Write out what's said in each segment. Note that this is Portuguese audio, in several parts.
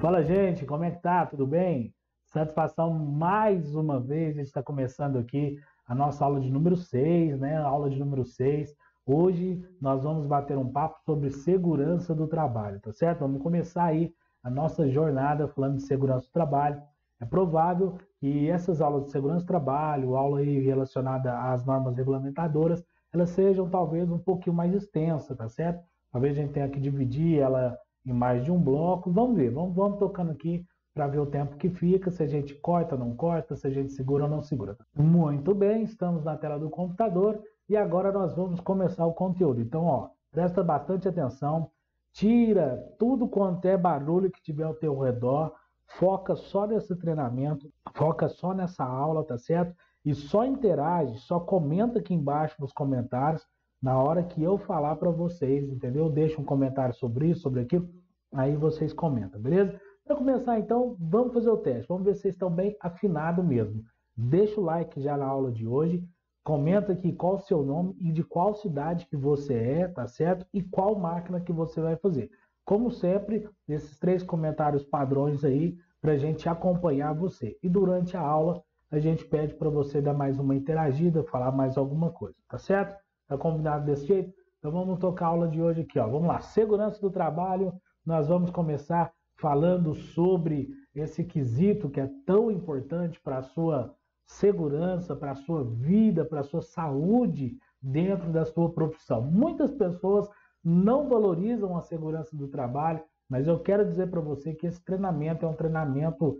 Fala, gente, como é que tá? Tudo bem? Satisfação mais uma vez, a gente está começando aqui a nossa aula de número 6, né? A aula de número 6. Hoje nós vamos bater um papo sobre segurança do trabalho, tá certo? Vamos começar aí a nossa jornada falando de segurança do trabalho. É provável que essas aulas de segurança do trabalho, aula aí relacionada às normas regulamentadoras, elas sejam talvez um pouquinho mais extensas, tá certo? Talvez a gente tenha que dividir ela em mais de um bloco. Vamos ver, vamos tocando aqui para ver o tempo que fica, se a gente corta ou não corta, se a gente segura ou não segura. Muito bem, estamos na tela do computador e agora nós vamos começar o conteúdo. Então, ó, presta bastante atenção, tira tudo quanto é barulho que tiver ao teu redor, foca só nesse treinamento, foca só nessa aula, tá certo? E só interage, só comenta aqui embaixo nos comentários na hora que eu falar para vocês, entendeu? Deixa um comentário sobre isso, sobre aquilo, aí vocês comentam, beleza? Para começar então, vamos fazer o teste, vamos ver se vocês estão bem afinados mesmo. Deixa o like já na aula de hoje, comenta aqui qual o seu nome e de qual cidade que você é, tá certo? E qual máquina que você vai fazer. Como sempre, esses 3 comentários padrões aí, para a gente acompanhar você. E durante a aula, a gente pede para você dar mais uma interagida, falar mais alguma coisa, tá certo? Tá combinado desse jeito? Então vamos tocar a aula de hoje aqui, ó. Vamos lá, segurança do trabalho. Nós vamos começar falando sobre esse quesito que é tão importante para a sua segurança, para a sua vida, para a sua saúde dentro da sua profissão. Muitas pessoas não valorizam a segurança do trabalho, mas eu quero dizer para você que esse treinamento é um treinamento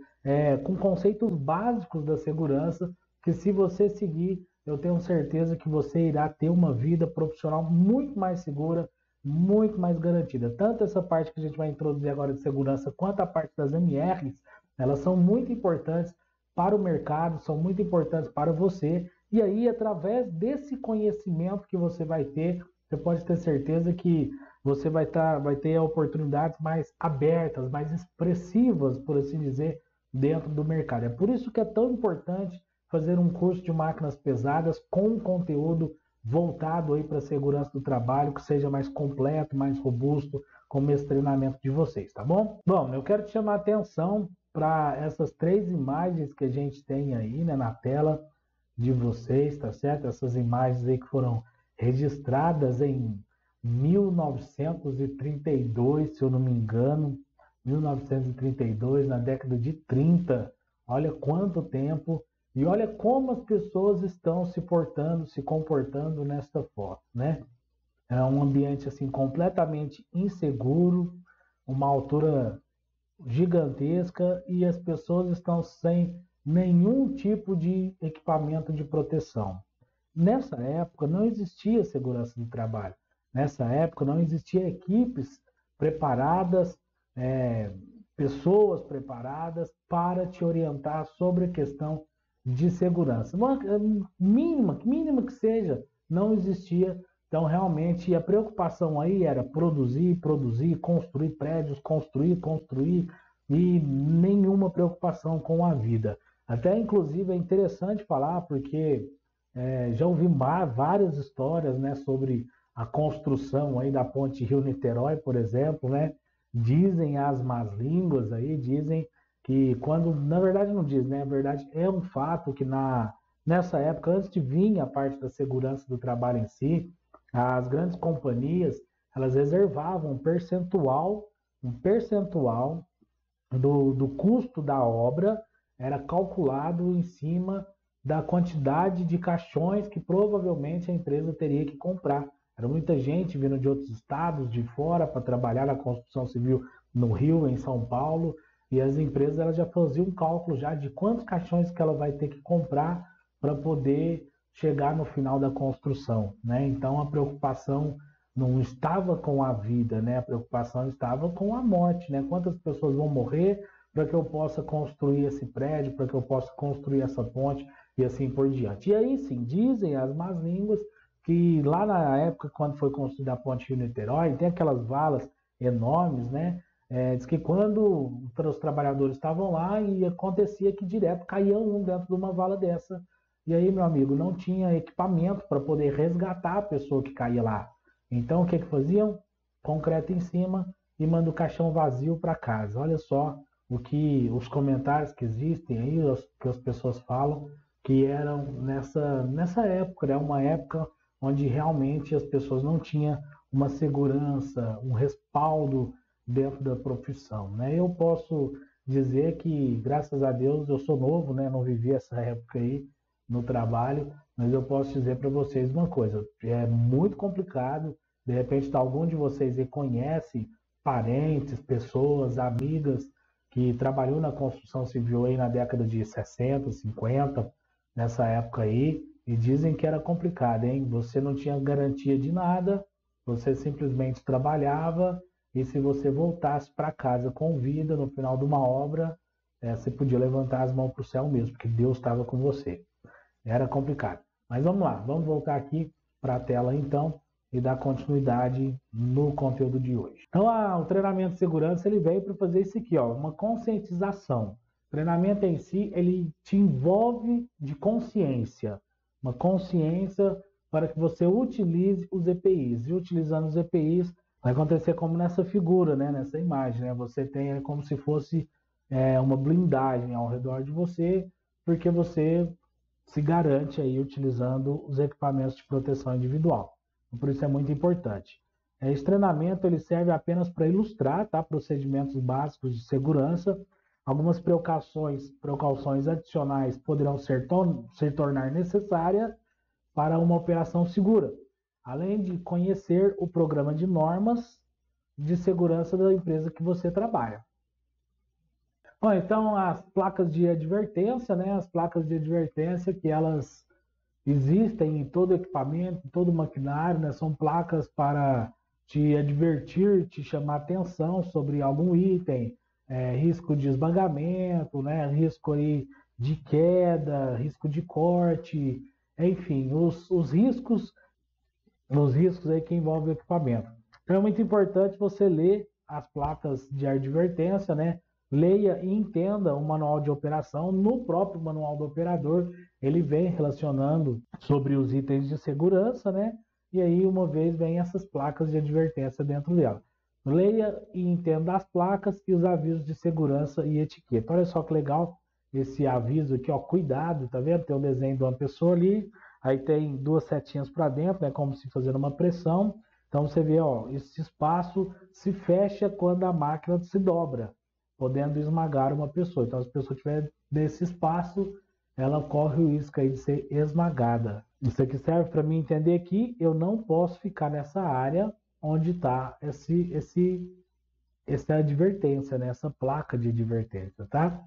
com conceitos básicos da segurança, que se você seguir, eu tenho certeza que você irá ter uma vida profissional muito mais segura, muito mais garantida. Tanto essa parte que a gente vai introduzir agora de segurança, quanto a parte das MRs, elas são muito importantes para o mercado, são muito importantes para você. E aí, através desse conhecimento que você vai ter, você pode ter certeza que você vai ter oportunidades mais abertas, mais expressivas, por assim dizer, dentro do mercado. É por isso que é tão importante fazer um curso de máquinas pesadas com conteúdo voltado aí para a segurança do trabalho, que seja mais completo, mais robusto, como esse treinamento de vocês, tá bom? Bom, eu quero te chamar a atenção para essas 3 imagens que a gente tem aí, né, na tela de vocês, tá certo? Essas imagens aí que foram registradas em 1932, se eu não me engano, 1932, na década de 30. Olha quanto tempo e olha como as pessoas estão se portando, se comportando nesta foto, né? É um ambiente assim completamente inseguro, uma altura gigantesca e as pessoas estão sem nenhum tipo de equipamento de proteção. Nessa época não existia segurança do trabalho. Nessa época não existia equipes preparadas, é, pessoas preparadas para te orientar sobre a questão de segurança. Uma mínima que seja, não existia. Então, realmente, a preocupação aí era produzir, construir prédios, construir, e nenhuma preocupação com a vida. Até, inclusive, é interessante falar, porque já ouvi várias histórias, né, sobre a construção aí da ponte Rio-Niterói, por exemplo, né? Dizem as más línguas aí, dizem que quando, na verdade não diz, né? Na verdade é um fato que nessa época, antes de vir a parte da segurança do trabalho em si, as grandes companhias, elas reservavam um percentual do custo da obra, era calculado em cima da quantidade de caixões que provavelmente a empresa teria que comprar. Era muita gente vindo de outros estados, de fora, para trabalhar na construção civil no Rio, em São Paulo, e as empresas elas já faziam um cálculo já de quantos caixões que ela vai ter que comprar para poder chegar no final da construção, né? Então a preocupação não estava com a vida, né? A preocupação estava com a morte, né? Quantas pessoas vão morrer para que eu possa construir esse prédio, para que eu possa construir essa ponte e assim por diante. E aí sim, dizem as más línguas que lá na época, quando foi construída a ponte Rio-Niterói, tem aquelas valas enormes, né? Diz que quando os trabalhadores estavam lá e acontecia que direto caía um dentro de uma vala dessa. E aí, meu amigo, não tinha equipamento para poder resgatar a pessoa que caía lá. Então, o que faziam? Concreto em cima e manda o caixão vazio para casa. Olha só os comentários que existem aí, que as pessoas falam, que eram nessa época, né? Uma época onde realmente as pessoas não tinham uma segurança, um respaldo dentro da profissão, né? Eu posso dizer que, graças a Deus, eu sou novo, né? Não vivi essa época aí no trabalho, mas eu posso dizer para vocês uma coisa, é muito complicado, de repente algum de vocês aí conhece parentes, pessoas, amigas que trabalhou na construção civil aí na década de 60, 50, nessa época aí, e dizem que era complicado, hein? Você não tinha garantia de nada, você simplesmente trabalhava e se você voltasse para casa com vida no final de uma obra, você podia levantar as mãos para o céu mesmo, porque Deus estava com você. Era complicado. Mas vamos lá, vamos voltar aqui para a tela então e dar continuidade no conteúdo de hoje. Então, o treinamento de segurança ele veio para fazer isso aqui, ó, uma conscientização. O treinamento em si, ele te envolve de consciência, uma consciência para que você utilize os EPIs. E utilizando os EPIs, vai acontecer como nessa figura, né, nessa imagem, né? Você tem como se fosse uma blindagem ao redor de você, porque você se garante aí utilizando os equipamentos de proteção individual. Por isso é muito importante. Esse treinamento ele serve apenas para ilustrar, tá, procedimentos básicos de segurança. Algumas precauções adicionais poderão se tornar necessárias para uma operação segura, além de conhecer o programa de normas de segurança da empresa que você trabalha. Bom, então as placas de advertência, né? As placas de advertência que elas existem em todo equipamento, em todo maquinário, né? São placas para te advertir, te chamar atenção sobre algum item, risco de esmagamento, né? Risco aí de queda, risco de corte, enfim, os riscos aí que envolvem o equipamento. Então é muito importante você ler as placas de advertência, né? Leia e entenda o manual de operação. No próprio manual do operador, ele vem relacionando sobre os itens de segurança, né? E aí, uma vez, vem essas placas de advertência dentro dela. Leia e entenda as placas e os avisos de segurança e etiqueta. Olha só que legal esse aviso aqui, ó, cuidado, tá vendo? Tem o desenho de uma pessoa ali, aí tem duas setinhas para dentro, né? Como se fazendo uma pressão. Então, você vê, ó, esse espaço se fecha quando a máquina se dobra, podendo esmagar uma pessoa. Então, se a pessoa tiver nesse espaço, ela corre o risco aí de ser esmagada. Isso aqui serve para mim entender que eu não posso ficar nessa área onde está essa advertência, né? Essa placa de advertência, tá?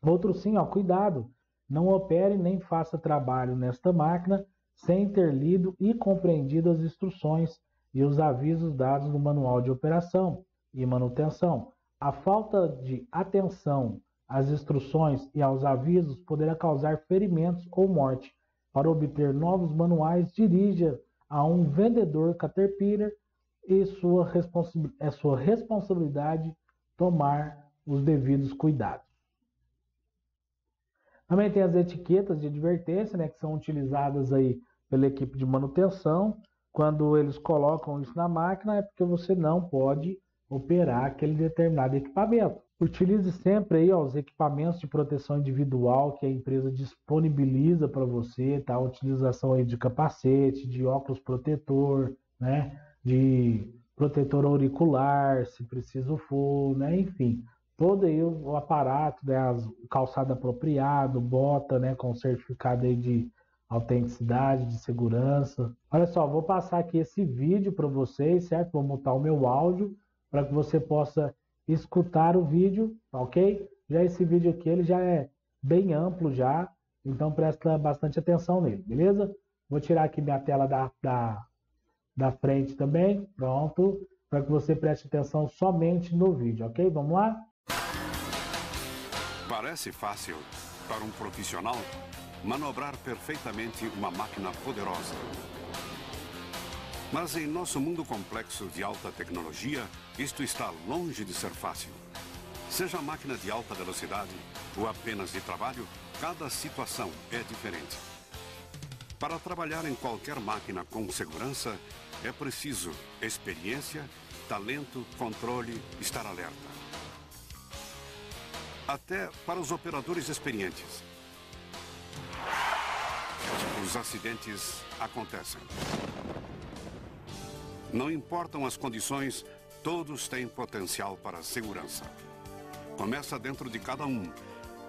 Outro sim, ó, cuidado. Não opere nem faça trabalho nesta máquina sem ter lido e compreendido as instruções e os avisos dados no manual de operação e manutenção. A falta de atenção às instruções e aos avisos poderá causar ferimentos ou morte. Para obter novos manuais, dirija a um vendedor Caterpillar e é sua responsabilidade tomar os devidos cuidados. Também tem as etiquetas de advertência, né, que são utilizadas aí pela equipe de manutenção. Quando eles colocam isso na máquina, é porque você não pode operar aquele determinado equipamento. Utilize sempre aí, ó, os equipamentos de proteção individual que a empresa disponibiliza para você, tá? A utilização aí de capacete, de óculos protetor, né? De protetor auricular, se preciso for, né? Enfim, todo aí o aparato, né? O calçado apropriado, bota, né? Com certificado aí de autenticidade, de segurança. Olha só, vou passar aqui esse vídeo para vocês, certo? Vou mutar o meu áudio para que você possa escutar o vídeo, ok? Já esse vídeo aqui, ele já é bem amplo já, então presta bastante atenção nele, beleza? Vou tirar aqui minha tela da frente também, pronto, para que você preste atenção somente no vídeo, ok? Vamos lá? Parece fácil para um profissional manobrar perfeitamente uma máquina poderosa. Mas em nosso mundo complexo de alta tecnologia, isto está longe de ser fácil. Seja máquina de alta velocidade ou apenas de trabalho, cada situação é diferente. Para trabalhar em qualquer máquina com segurança, é preciso experiência, talento, controle, estar alerta. até para os operadores experientes. Os acidentes acontecem. Não importam as condições, todos têm potencial para a segurança. Começa dentro de cada um,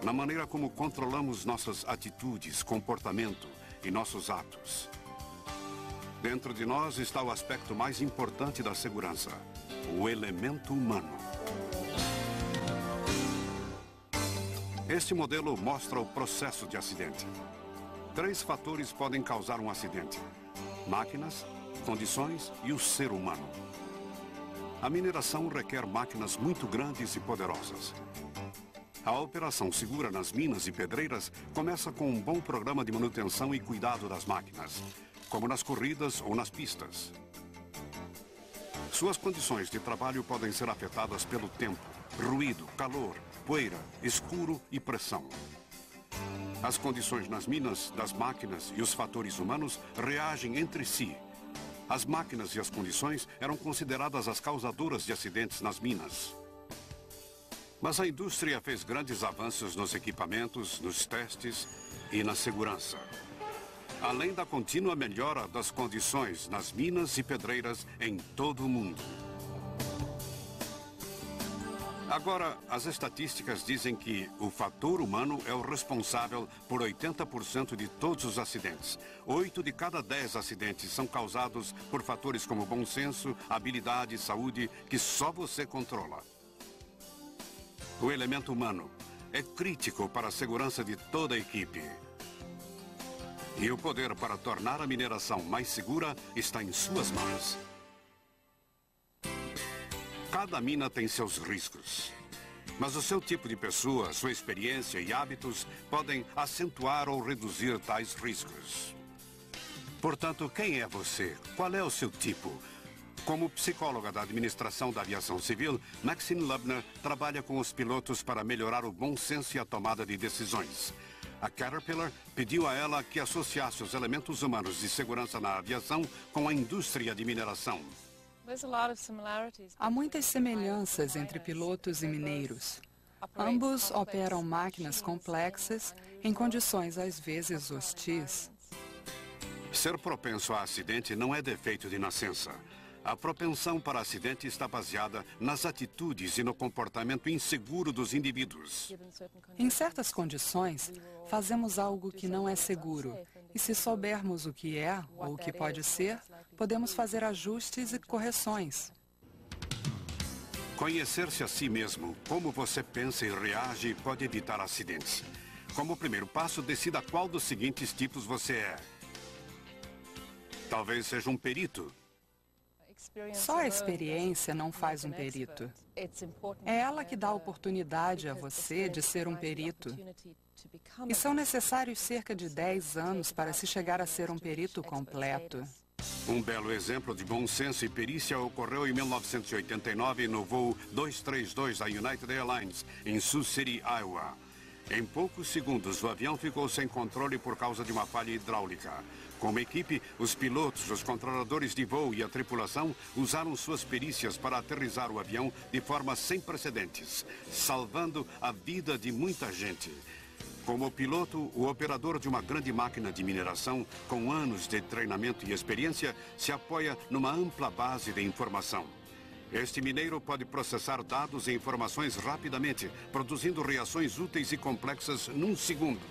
na maneira como controlamos nossas atitudes, comportamento e nossos atos. Dentro de nós está o aspecto mais importante da segurança, o elemento humano. Este modelo mostra o processo de acidente. 3 fatores podem causar um acidente: máquinas, condições e o ser humano. A mineração requer máquinas muito grandes e poderosas. A operação segura nas minas e pedreiras começa com um bom programa de manutenção e cuidado das máquinas, como nas corridas ou nas pistas. Suas condições de trabalho podem ser afetadas pelo tempo, ruído, calor, poeira, escuro e pressão. As condições nas minas, das máquinas e os fatores humanos reagem entre si. As máquinas e as condições eram consideradas as causadoras de acidentes nas minas. Mas a indústria fez grandes avanços nos equipamentos, nos testes e na segurança. Além da contínua melhora das condições nas minas e pedreiras em todo o mundo. Agora, as estatísticas dizem que o fator humano é o responsável por 80% de todos os acidentes. 8 de cada 10 acidentes são causados por fatores como bom senso, habilidade e saúde que só você controla. O elemento humano é crítico para a segurança de toda a equipe. E o poder para tornar a mineração mais segura está em suas mãos. Cada mina tem seus riscos. Mas o seu tipo de pessoa, sua experiência e hábitos podem acentuar ou reduzir tais riscos. Portanto, quem é você? Qual é o seu tipo? Como psicóloga da administração da aviação civil, Maxine Lubner trabalha com os pilotos para melhorar o bom senso e a tomada de decisões. A Caterpillar pediu a ela que associasse os elementos humanos de segurança na aviação com a indústria de mineração. Há muitas semelhanças entre pilotos e mineiros. Ambos operam máquinas complexas em condições às vezes hostis. Ser propenso a acidente não é defeito de nascença. A propensão para acidente está baseada nas atitudes e no comportamento inseguro dos indivíduos. Em certas condições, fazemos algo que não é seguro. E se soubermos o que é ou o que pode ser, podemos fazer ajustes e correções. Conhecer-se a si mesmo, como você pensa e reage, pode evitar acidentes. Como primeiro passo, decida qual dos seguintes tipos você é. Talvez seja um perito. Só a experiência não faz um perito. É ela que dá a oportunidade a você de ser um perito. E são necessários cerca de 10 anos para se chegar a ser um perito completo. Um belo exemplo de bom senso e perícia ocorreu em 1989 no voo 232 da United Airlines, em Sioux City, Iowa. Em poucos segundos, o avião ficou sem controle por causa de uma falha hidráulica. Como equipe, os pilotos, os controladores de voo e a tripulação usaram suas perícias para aterrissar o avião de forma sem precedentes, salvando a vida de muita gente. Como piloto, o operador de uma grande máquina de mineração, com anos de treinamento e experiência, se apoia numa ampla base de informação. Este mineiro pode processar dados e informações rapidamente, produzindo reações úteis e complexas num segundo.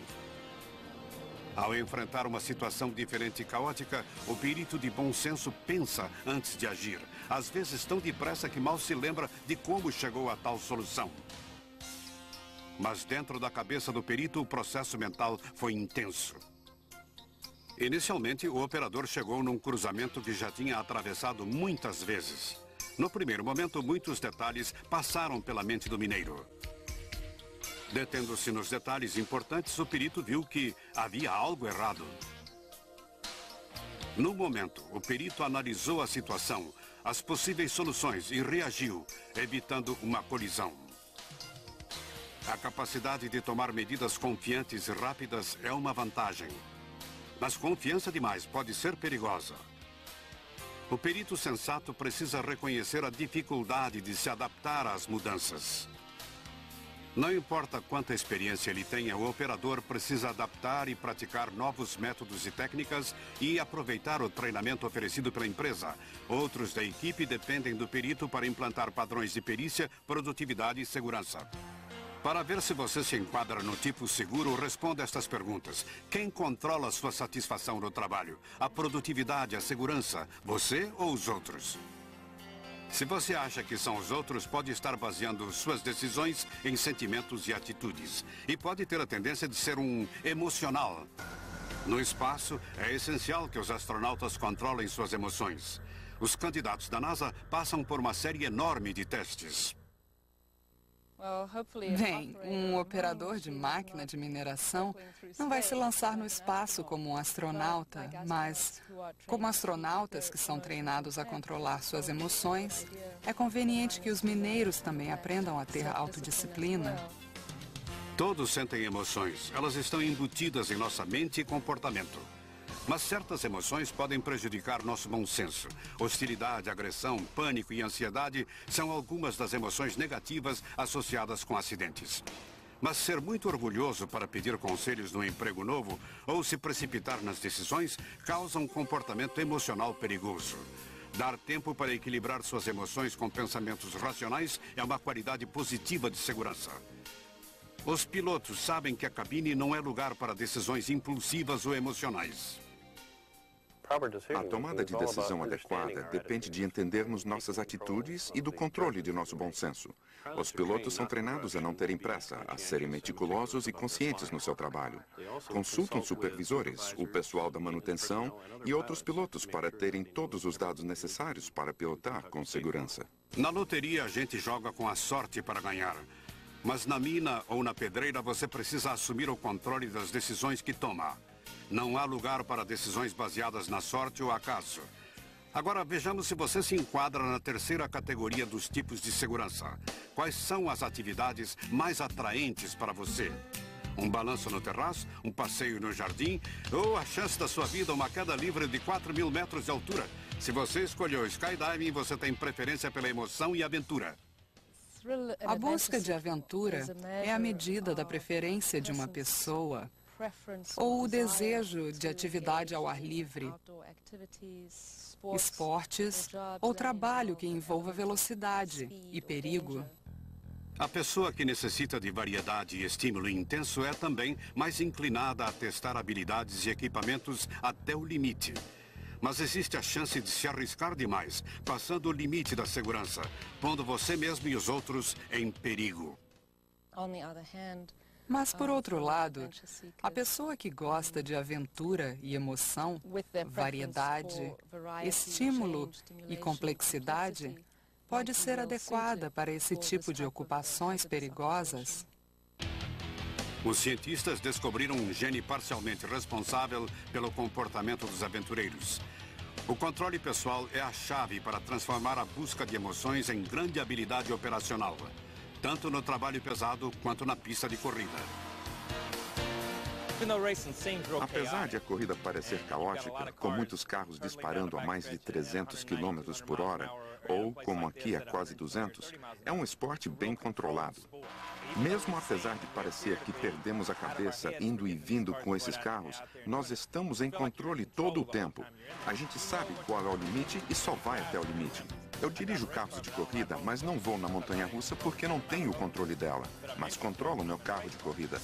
Ao enfrentar uma situação diferente e caótica, o perito de bom senso pensa antes de agir, às vezes tão depressa que mal se lembra de como chegou a tal solução. Mas dentro da cabeça do perito, o processo mental foi intenso. Inicialmente, o operador chegou num cruzamento que já tinha atravessado muitas vezes. No primeiro momento, muitos detalhes passaram pela mente do mineiro. Detendo-se nos detalhes importantes, o perito viu que havia algo errado. No momento, o perito analisou a situação, as possíveis soluções e reagiu, evitando uma colisão. A capacidade de tomar medidas confiantes e rápidas é uma vantagem. Mas confiança demais pode ser perigosa. O perito sensato precisa reconhecer a dificuldade de se adaptar às mudanças. Não importa quanta experiência ele tenha, o operador precisa adaptar e praticar novos métodos e técnicas e aproveitar o treinamento oferecido pela empresa. Outros da equipe dependem do perito para implantar padrões de perícia, produtividade e segurança. Para ver se você se enquadra no tipo seguro, responda estas perguntas. Quem controla sua satisfação no trabalho? A produtividade, a segurança, você ou os outros? Se você acha que são os outros, pode estar baseando suas decisões em sentimentos e atitudes. E pode ter a tendência de ser um emocional. No espaço, é essencial que os astronautas controlem suas emoções. Os candidatos da NASA passam por uma série enorme de testes. Bem, um operador de máquina de mineração não vai se lançar no espaço como um astronauta, mas como astronautas que são treinados a controlar suas emoções, é conveniente que os mineiros também aprendam a ter autodisciplina. Todos sentem emoções. Elas estão embutidas em nossa mente e comportamento. Mas certas emoções podem prejudicar nosso bom senso. Hostilidade, agressão, pânico e ansiedade são algumas das emoções negativas associadas com acidentes. Mas ser muito orgulhoso para pedir conselhos no emprego novo ou se precipitar nas decisões causa um comportamento emocional perigoso. Dar tempo para equilibrar suas emoções com pensamentos racionais é uma qualidade positiva de segurança. Os pilotos sabem que a cabine não é lugar para decisões impulsivas ou emocionais. A tomada de decisão adequada depende de entendermos nossas atitudes e do controle de nosso bom senso. Os pilotos são treinados a não terem pressa, a serem meticulosos e conscientes no seu trabalho. Consultam supervisores, o pessoal da manutenção e outros pilotos para terem todos os dados necessários para pilotar com segurança. Na loteria, a gente joga com a sorte para ganhar. Mas na mina ou na pedreira, você precisa assumir o controle das decisões que toma. Não há lugar para decisões baseadas na sorte ou acaso. Agora vejamos se você se enquadra na terceira categoria dos tipos de segurança. Quais são as atividades mais atraentes para você? Um balanço no terraço, um passeio no jardim ou a chance da sua vida uma queda livre de 4.000 metros de altura? Se você escolheu skydiving, você tem preferência pela emoção e aventura. A busca de aventura é a medida da preferência de uma pessoa ou o desejo de atividade ao ar livre, esportes ou trabalho que envolva velocidade e perigo. A pessoa que necessita de variedade e estímulo intenso é também mais inclinada a testar habilidades e equipamentos até o limite. Mas existe a chance de se arriscar demais, passando o limite da segurança, pondo você mesmo e os outros em perigo. Mas, por outro lado, a pessoa que gosta de aventura e emoção, variedade, estímulo e complexidade, pode ser adequada para esse tipo de ocupações perigosas. Os cientistas descobriram um gene parcialmente responsável pelo comportamento dos aventureiros. O controle pessoal é a chave para transformar a busca de emoções em grande habilidade operacional, tanto no trabalho pesado quanto na pista de corrida. Apesar de a corrida parecer caótica, com muitos carros disparando a mais de 300 km por hora, ou, como aqui, a quase 200, é um esporte bem controlado. Mesmo apesar de parecer que perdemos a cabeça indo e vindo com esses carros, nós estamos em controle todo o tempo. A gente sabe qual é o limite e só vai até o limite. Eu dirijo carros de corrida, mas não vou na montanha-russa porque não tenho o controle dela, mas controlo meu carro de corrida.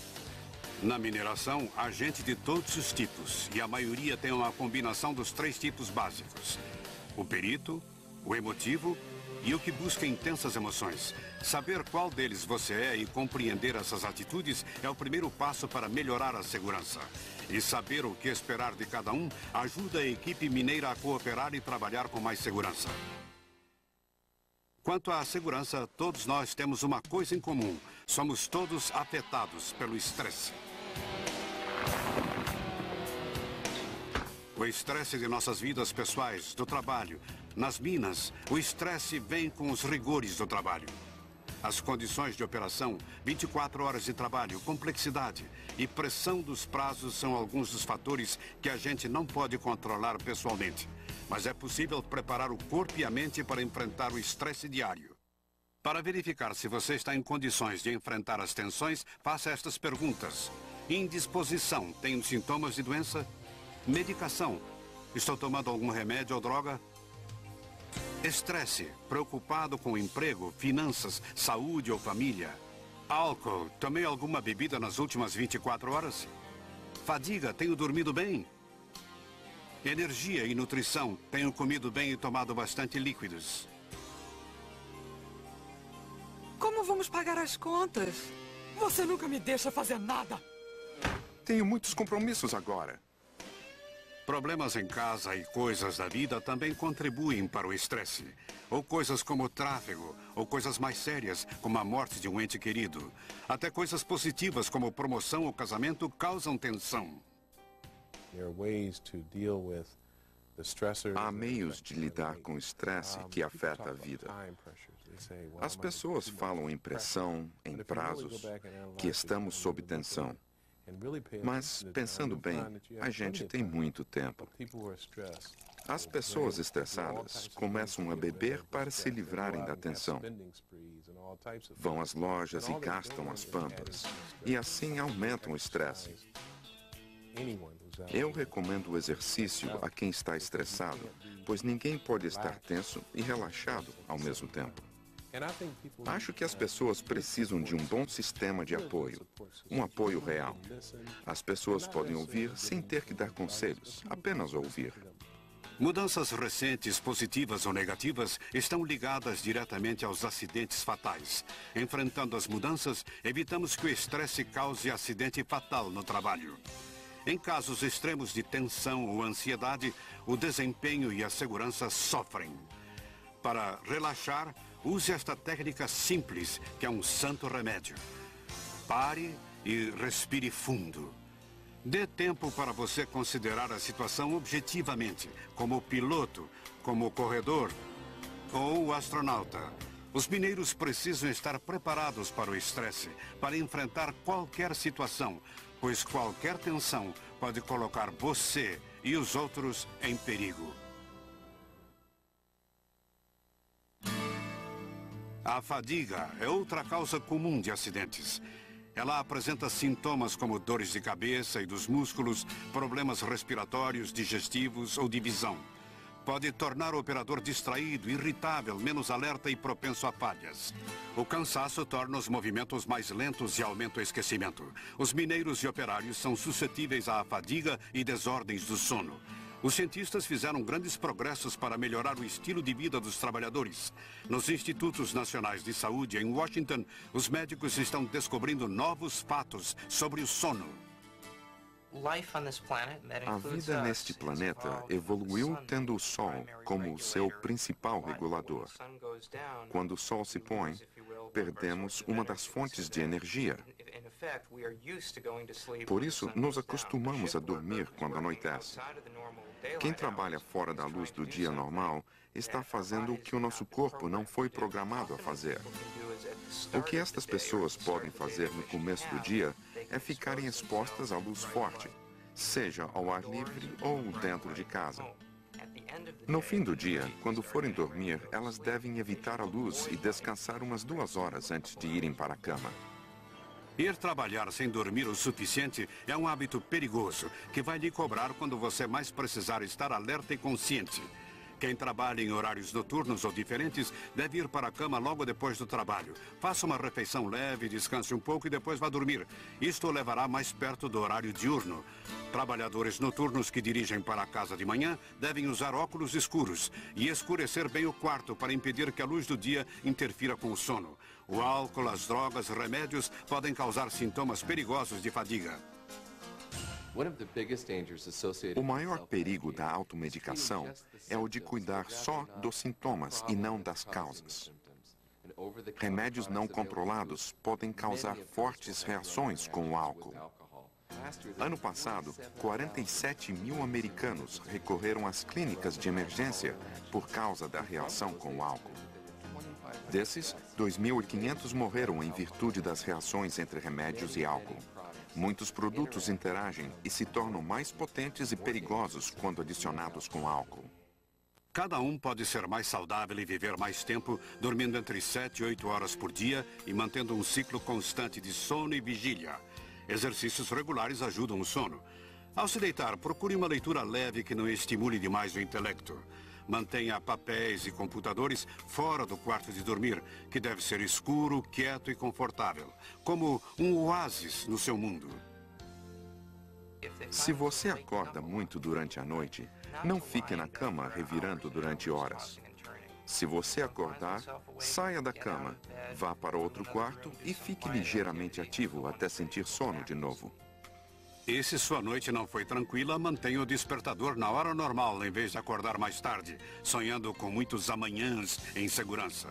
Na mineração, há gente de todos os tipos, e a maioria tem uma combinação dos 3 tipos básicos: o perito, o emotivo e o que busca intensas emoções. Saber qual deles você é e compreender essas atitudes é o primeiro passo para melhorar a segurança. E saber o que esperar de cada um ajuda a equipe mineira a cooperar e trabalhar com mais segurança. Quanto à segurança, todos nós temos uma coisa em comum: somos todos afetados pelo estresse. O estresse de nossas vidas pessoais, do trabalho, nas minas, o estresse vem com os rigores do trabalho. As condições de operação, 24 horas de trabalho, complexidade e pressão dos prazos são alguns dos fatores que a gente não pode controlar pessoalmente. Mas é possível preparar o corpo e a mente para enfrentar o estresse diário. Para verificar se você está em condições de enfrentar as tensões, faça estas perguntas. Indisposição. Tenho sintomas de doença? Medicação. Estou tomando algum remédio ou droga? Estresse. Preocupado com emprego, finanças, saúde ou família? Álcool. Tomei alguma bebida nas últimas 24 horas? Fadiga. Tenho dormido bem? Energia e nutrição. Tenho comido bem e tomado bastante líquidos. Como vamos pagar as contas? Você nunca me deixa fazer nada. Tenho muitos compromissos agora. Problemas em casa e coisas da vida também contribuem para o estresse. Ou coisas como o tráfego, ou coisas mais sérias, como a morte de um ente querido. Até coisas positivas, como promoção ou casamento, causam tensão. Há meios de lidar com o estresse que afeta a vida. As pessoas falam em pressão, em prazos, que estamos sob tensão. Mas, pensando bem, a gente tem muito tempo. As pessoas estressadas começam a beber para se livrarem da tensão. Vão às lojas e gastam as pampas. E assim aumentam o estresse. Eu recomendo o exercício a quem está estressado, pois ninguém pode estar tenso e relaxado ao mesmo tempo. Acho que as pessoas precisam de um bom sistema de apoio, um apoio real. As pessoas podem ouvir sem ter que dar conselhos, apenas ouvir. Mudanças recentes, positivas ou negativas, estão ligadas diretamente aos acidentes fatais. Enfrentando as mudanças, evitamos que o estresse cause acidente fatal no trabalho. Em casos extremos de tensão ou ansiedade, o desempenho e a segurança sofrem. Para relaxar, use esta técnica simples, que é um santo remédio. Pare e respire fundo. Dê tempo para você considerar a situação objetivamente, como piloto, como corredor ou astronauta. Os mineiros precisam estar preparados para o estresse, para enfrentar qualquer situação, pois qualquer tensão pode colocar você e os outros em perigo. A fadiga é outra causa comum de acidentes. Ela apresenta sintomas como dores de cabeça e dos músculos, problemas respiratórios, digestivos ou de visão. Pode tornar o operador distraído, irritável, menos alerta e propenso a falhas. O cansaço torna os movimentos mais lentos e aumenta o esquecimento. Os mineiros e operários são suscetíveis à fadiga e desordens do sono. Os cientistas fizeram grandes progressos para melhorar o estilo de vida dos trabalhadores. Nos Institutos Nacionais de Saúde, em Washington, os médicos estão descobrindo novos fatos sobre o sono. A vida neste planeta evoluiu tendo o Sol como o seu principal regulador. Quando o Sol se põe, perdemos uma das fontes de energia. Por isso, nos acostumamos a dormir quando anoitece. Quem trabalha fora da luz do dia normal está fazendo o que o nosso corpo não foi programado a fazer. O que estas pessoas podem fazer no começo do dia é ficarem expostas à luz forte, seja ao ar livre ou dentro de casa. No fim do dia, quando forem dormir, elas devem evitar a luz e descansar umas 2 horas antes de irem para a cama. Ir trabalhar sem dormir o suficiente é um hábito perigoso que vai lhe cobrar quando você mais precisar estar alerta e consciente. Quem trabalha em horários noturnos ou diferentes deve ir para a cama logo depois do trabalho. Faça uma refeição leve, descanse um pouco e depois vá dormir. Isto o levará mais perto do horário diurno. Trabalhadores noturnos que dirigem para a casa de manhã devem usar óculos escuros e escurecer bem o quarto para impedir que a luz do dia interfira com o sono. O álcool, as drogas, remédios podem causar sintomas perigosos de fadiga. O maior perigo da automedicação é o de cuidar só dos sintomas e não das causas. Remédios não controlados podem causar fortes reações com o álcool. Ano passado, 47 mil americanos recorreram às clínicas de emergência por causa da reação com o álcool. Desses, 2.500 morreram em virtude das reações entre remédios e álcool. Muitos produtos interagem e se tornam mais potentes e perigosos quando adicionados com álcool. Cada um pode ser mais saudável e viver mais tempo, dormindo entre 7 e 8 horas por dia e mantendo um ciclo constante de sono e vigília. Exercícios regulares ajudam o sono. Ao se deitar, procure uma leitura leve que não estimule demais o intelecto. Mantenha papéis e computadores fora do quarto de dormir, que deve ser escuro, quieto e confortável, como um oásis no seu mundo. Se você acorda muito durante a noite, não fique na cama revirando durante horas. Se você acordar, saia da cama, vá para outro quarto e fique ligeiramente ativo até sentir sono de novo. E se sua noite não foi tranquila, mantenha o despertador na hora normal, em vez de acordar mais tarde, sonhando com muitos amanhãs em segurança.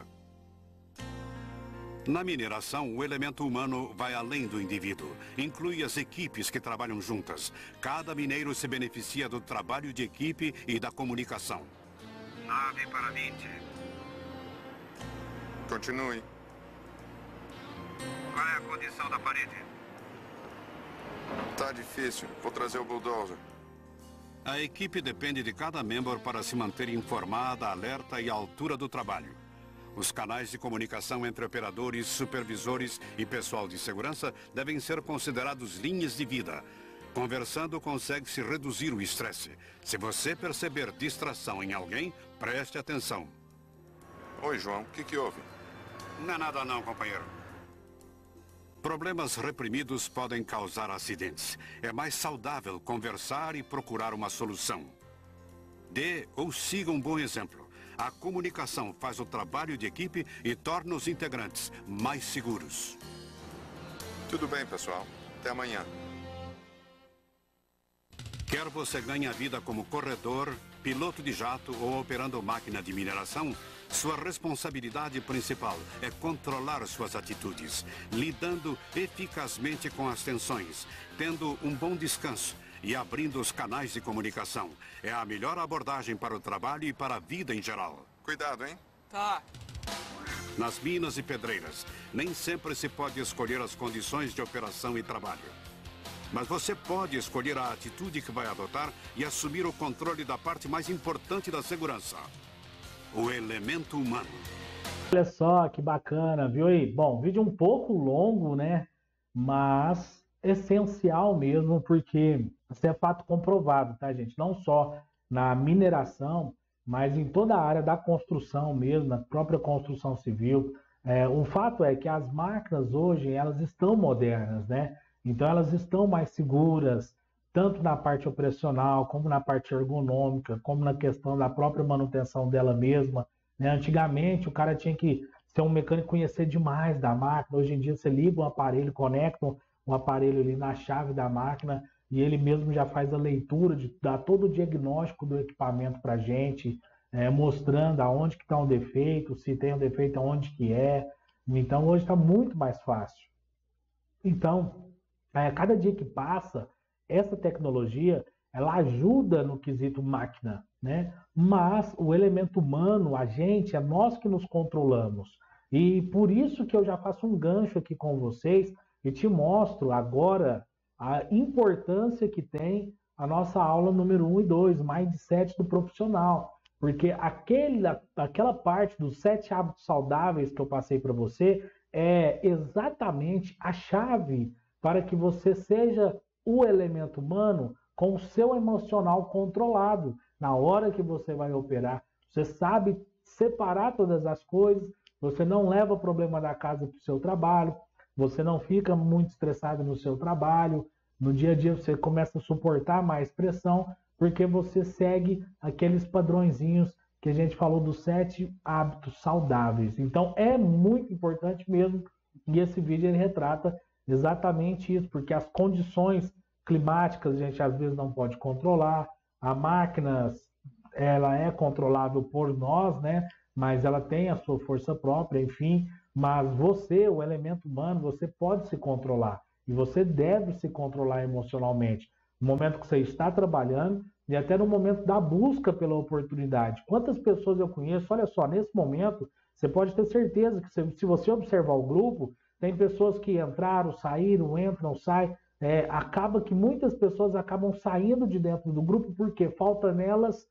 Na mineração, o elemento humano vai além do indivíduo. Inclui as equipes que trabalham juntas. Cada mineiro se beneficia do trabalho de equipe e da comunicação. 9 para 20. Continue. Qual é a condição da parede? Tá difícil. Vou trazer o bulldozer. A equipe depende de cada membro para se manter informada, alerta e à altura do trabalho. Os canais de comunicação entre operadores, supervisores e pessoal de segurança devem ser considerados linhas de vida. Conversando, consegue-se reduzir o estresse. Se você perceber distração em alguém, preste atenção. Oi, João. O que houve? Não é nada não, companheiro. Problemas reprimidos podem causar acidentes. É mais saudável conversar e procurar uma solução. Dê ou siga um bom exemplo. A comunicação faz o trabalho de equipe e torna os integrantes mais seguros. Tudo bem, pessoal. Até amanhã. Quer você ganhe a vida como corredor, piloto de jato ou operando máquina de mineração, sua responsabilidade principal é controlar suas atitudes, lidando eficazmente com as tensões, tendo um bom descanso e abrindo os canais de comunicação. É a melhor abordagem para o trabalho e para a vida em geral. Cuidado, hein? Tá. Nas minas e pedreiras, nem sempre se pode escolher as condições de operação e trabalho. Mas você pode escolher a atitude que vai adotar e assumir o controle da parte mais importante da segurança: o elemento humano. Olha só que bacana, viu aí? Bom, vídeo um pouco longo, né? Mas essencial mesmo, porque isso é fato comprovado, tá, gente? Não só na mineração, mas em toda a área da construção mesmo, na própria construção civil. O fato é que as máquinas hoje, elas estão modernas, né? Então elas estão mais seguras, tanto na parte operacional, como na parte ergonômica, como na questão da própria manutenção dela mesma, né? Antigamente o cara tinha que ser um mecânico, conhecer demais da máquina. Hoje em dia você liga um aparelho, conecta um aparelho ali na chave da máquina e ele mesmo já faz a leitura, dá todo o diagnóstico do equipamento para a gente, mostrando aonde que está um defeito, se tem um defeito, aonde que é. Então hoje está muito mais fácil. Então, cada dia que passa, essa tecnologia, ela ajuda no quesito máquina, né? Mas o elemento humano, a gente, é nós que nos controlamos. E por isso que eu já faço um gancho aqui com vocês e te mostro agora a importância que tem a nossa aula número 1 e 2, Mindset do Profissional. Porque aquela parte dos 7 hábitos saudáveis que eu passei para você é exatamente a chave para que você seja o elemento humano com o seu emocional controlado. Na hora que você vai operar, você sabe separar todas as coisas, você não leva o problema da casa para o seu trabalho, você não fica muito estressado no seu trabalho, no dia a dia você começa a suportar mais pressão, porque você segue aqueles padrõezinhos que a gente falou dos 7 hábitos saudáveis. Então é muito importante mesmo, e esse vídeo ele retrata exatamente isso, porque as condições climáticas a gente às vezes não pode controlar, a máquina ela é controlável por nós, né? Mas ela tem a sua força própria, enfim, mas você, o elemento humano, você pode se controlar e você deve se controlar emocionalmente no momento que você está trabalhando e até no momento da busca pela oportunidade. Quantas pessoas eu conheço, olha só, nesse momento, você pode ter certeza que se você observar o grupo, tem pessoas que entraram, saíram, entram, saem. Acaba que muitas pessoas acabam saindo de dentro do grupo porque falta nelas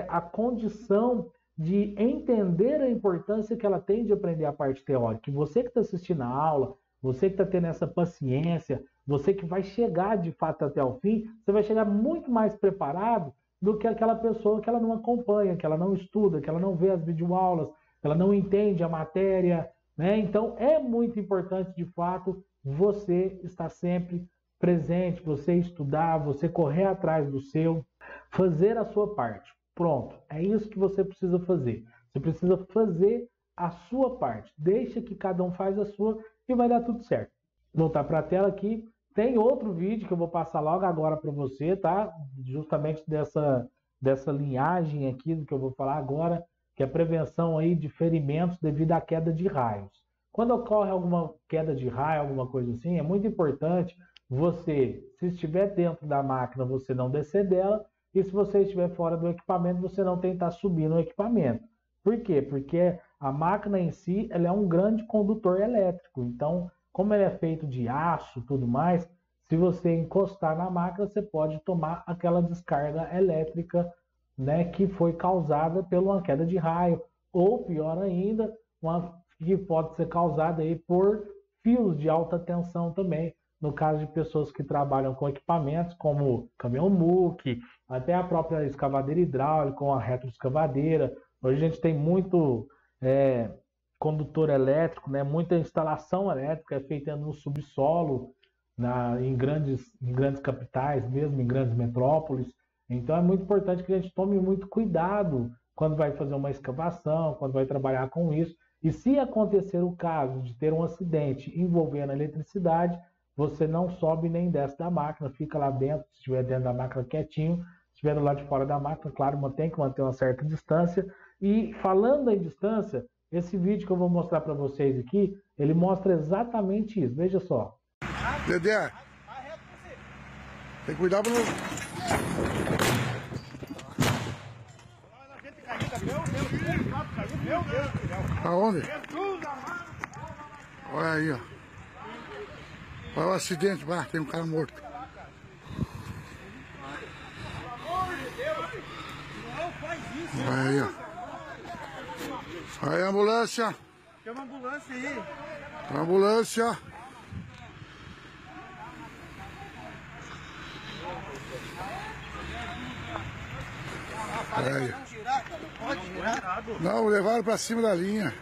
a condição de entender a importância que ela tem de aprender a parte teórica. E você que está assistindo a aula, você que está tendo essa paciência, você que vai chegar de fato até o fim, você vai chegar muito mais preparado do que aquela pessoa que ela não acompanha, que ela não estuda, que ela não vê as videoaulas, que ela não entende a matéria, né? Então é muito importante de fato você estar sempre presente, você estudar, você correr atrás do seu, fazer a sua parte. Pronto, é isso que você precisa fazer. Você precisa fazer a sua parte. Deixa que cada um faz a sua e vai dar tudo certo. Vou voltar para a tela aqui. Tem outro vídeo que eu vou passar logo agora para você, tá? Justamente dessa linhagem aqui do que eu vou falar agora, que é a prevenção aí de ferimentos devido à queda de raios. Quando ocorre alguma queda de raio, alguma coisa assim, é muito importante você, se estiver dentro da máquina, você não descer dela, e se você estiver fora do equipamento, você não tentar subir no equipamento. Por quê? Porque a máquina em si, ela é um grande condutor elétrico. Então, como ele é feito de aço e tudo mais, se você encostar na máquina, você pode tomar aquela descarga elétrica, né, que foi causada por uma queda de raio, ou pior ainda, que pode ser causada aí por fios de alta tensão também, no caso de pessoas que trabalham com equipamentos como caminhão muque, até a própria escavadeira hidráulica, a retroescavadeira. Hoje a gente tem muito condutor elétrico, né? Muita instalação elétrica feita no subsolo, em grandes capitais mesmo, em grandes metrópoles. Então é muito importante que a gente tome muito cuidado quando vai fazer uma escavação, quando vai trabalhar com isso. E se acontecer o caso de ter um acidente envolvendo a eletricidade, você não sobe nem desce da máquina, fica lá dentro, se estiver dentro da máquina quietinho, se estiver do lado de fora da máquina, claro, tem que manter uma certa distância. E falando em distância, esse vídeo que eu vou mostrar para vocês aqui, ele mostra exatamente isso, veja só. Dedé, tem que cuidar para não... Aonde? Olha aí, ó. Olha o acidente, tem um cara morto. Olha aí, ó. Aí, ambulância. Chama a ambulância aí. Ambulância. Aí. Não, levaram pra cima da linha.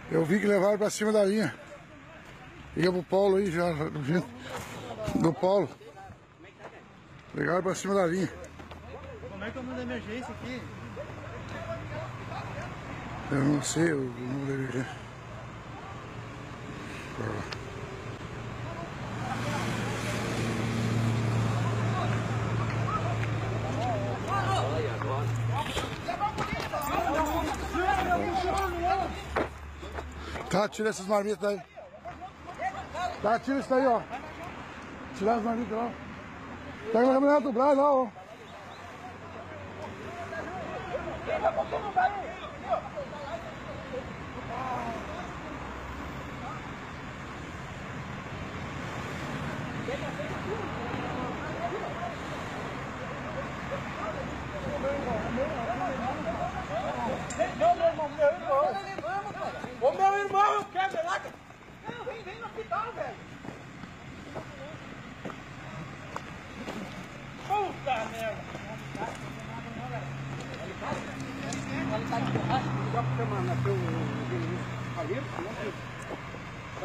Eu vi que levaram pra cima da linha. Liga pro Paulo aí já, do Paulo. Levaram pra cima da linha. Como é que eu mando a emergência aqui? Eu não sei, eu não deveria. Tá, tira essas marmitas aí. Tá, tira isso aí, ó. Tirar as marmitas lá. Pega uma caminhonete do Braz lá, ó. Ô meu irmão, eu quero ver lá. Não, vem no hospital, velho. Puta merda.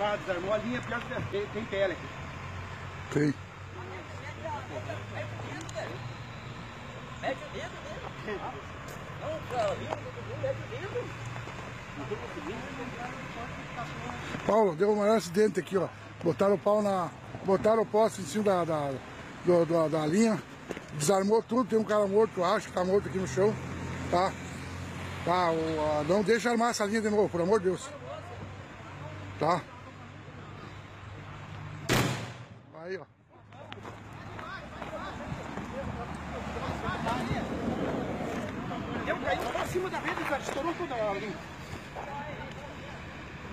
Ah, desarmou a linha, pior que tem tela aqui. Tem. Mete o dedo mesmo. Não, cara, mete o dedo. Paulo, deu o maior acidente aqui, ó. Botaram o pau botaram o poste em cima da linha, desarmou tudo, tem um cara morto, acho que tá morto aqui no chão, tá? Não deixa armar essa linha de novo, por amor de Deus. Tá? Aí, ó. Eu caí pra cima da rede, cara, estourou toda a linha.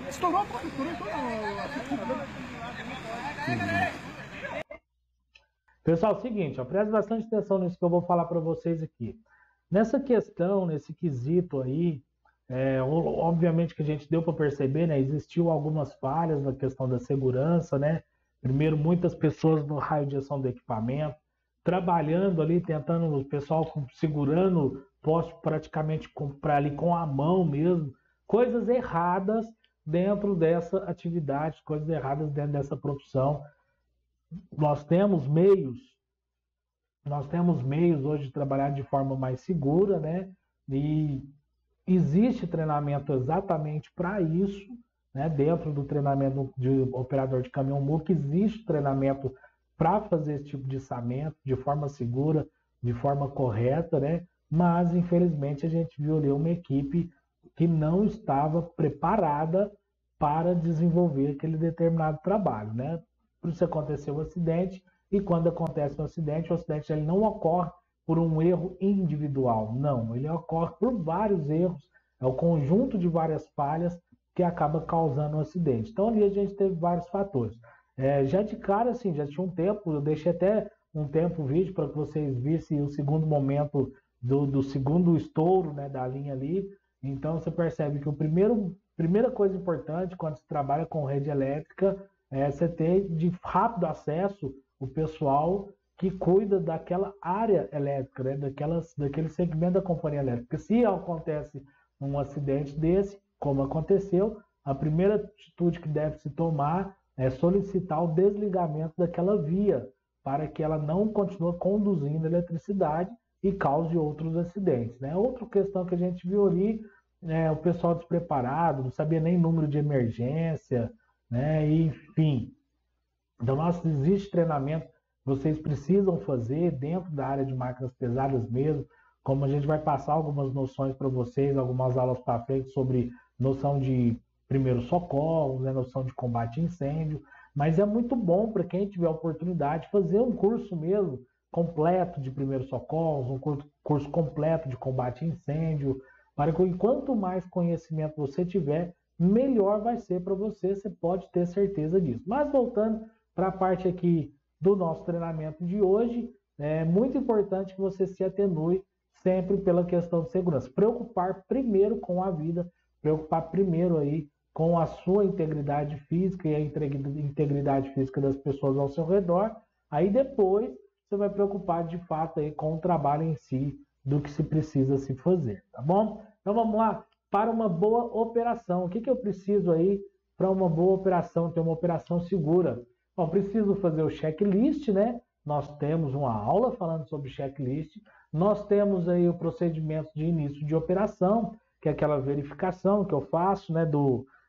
Estourou toda Pessoal, é o seguinte, ó, preste bastante atenção nisso que eu vou falar para vocês aqui. Nessa questão, nesse quesito aí, obviamente que a gente deu para perceber, né? Existiu algumas falhas na questão da segurança, né? Primeiro, muitas pessoas no raio de ação do equipamento, trabalhando ali, tentando, o pessoal segurando poste praticamente ali com a mão mesmo, coisas erradas dentro dessa atividade, coisas erradas dentro dessa profissão. Nós temos meios hoje de trabalhar de forma mais segura, né? E existe treinamento exatamente para isso, né? Dentro do treinamento de operador de caminhão-muque, existe treinamento para fazer esse tipo de içamento de forma segura, de forma correta, né? Mas, infelizmente, a gente viu ali uma equipe que não estava preparada para desenvolver aquele determinado trabalho, né? Por isso aconteceu o acidente, e quando acontece o acidente ele não ocorre por um erro individual, não, ele ocorre por vários erros, é o conjunto de várias falhas que acaba causando o acidente. Então ali a gente teve vários fatores. Já de cara, assim, já tinha um tempo, eu deixei até um tempo o vídeo para que vocês vissem o segundo momento do segundo estouro, né, da linha ali. Então você percebe que primeira coisa importante quando se trabalha com rede elétrica é você ter de rápido acesso o pessoal que cuida daquela área elétrica, né, daquele segmento da companhia elétrica. Se acontece um acidente desse, como aconteceu, a primeira atitude que deve se tomar é solicitar o desligamento daquela via para que ela não continue conduzindo eletricidade e cause outros acidentes, né? Outra questão que a gente viu ali, o pessoal despreparado, não sabia nem número de emergência, né? Enfim, então existe treinamento, vocês precisam fazer dentro da área de máquinas pesadas mesmo, como a gente vai passar algumas noções para vocês, algumas aulas para frente sobre noção de primeiros socorros, né? Noção de combate a incêndio, mas é muito bom para quem tiver a oportunidade fazer um curso mesmo completo de primeiros socorros, um curso completo de combate a incêndio, para que quanto mais conhecimento você tiver, melhor vai ser para você, você pode ter certeza disso. Mas voltando para a parte aqui do nosso treinamento de hoje, é muito importante que você se atenue sempre pela questão de segurança. Preocupar primeiro com a vida, preocupar primeiro aí com a sua integridade física e a integridade física das pessoas ao seu redor. Aí depois você vai preocupar de fato aí com o trabalho em si, do que se precisa se fazer, tá bom? Então vamos lá, para uma boa operação. O que eu preciso aí para uma boa operação, ter uma operação segura? Bom, preciso fazer o checklist, né? Nós temos uma aula falando sobre checklist. Nós temos aí o procedimento de início de operação, que é aquela verificação que eu faço, né?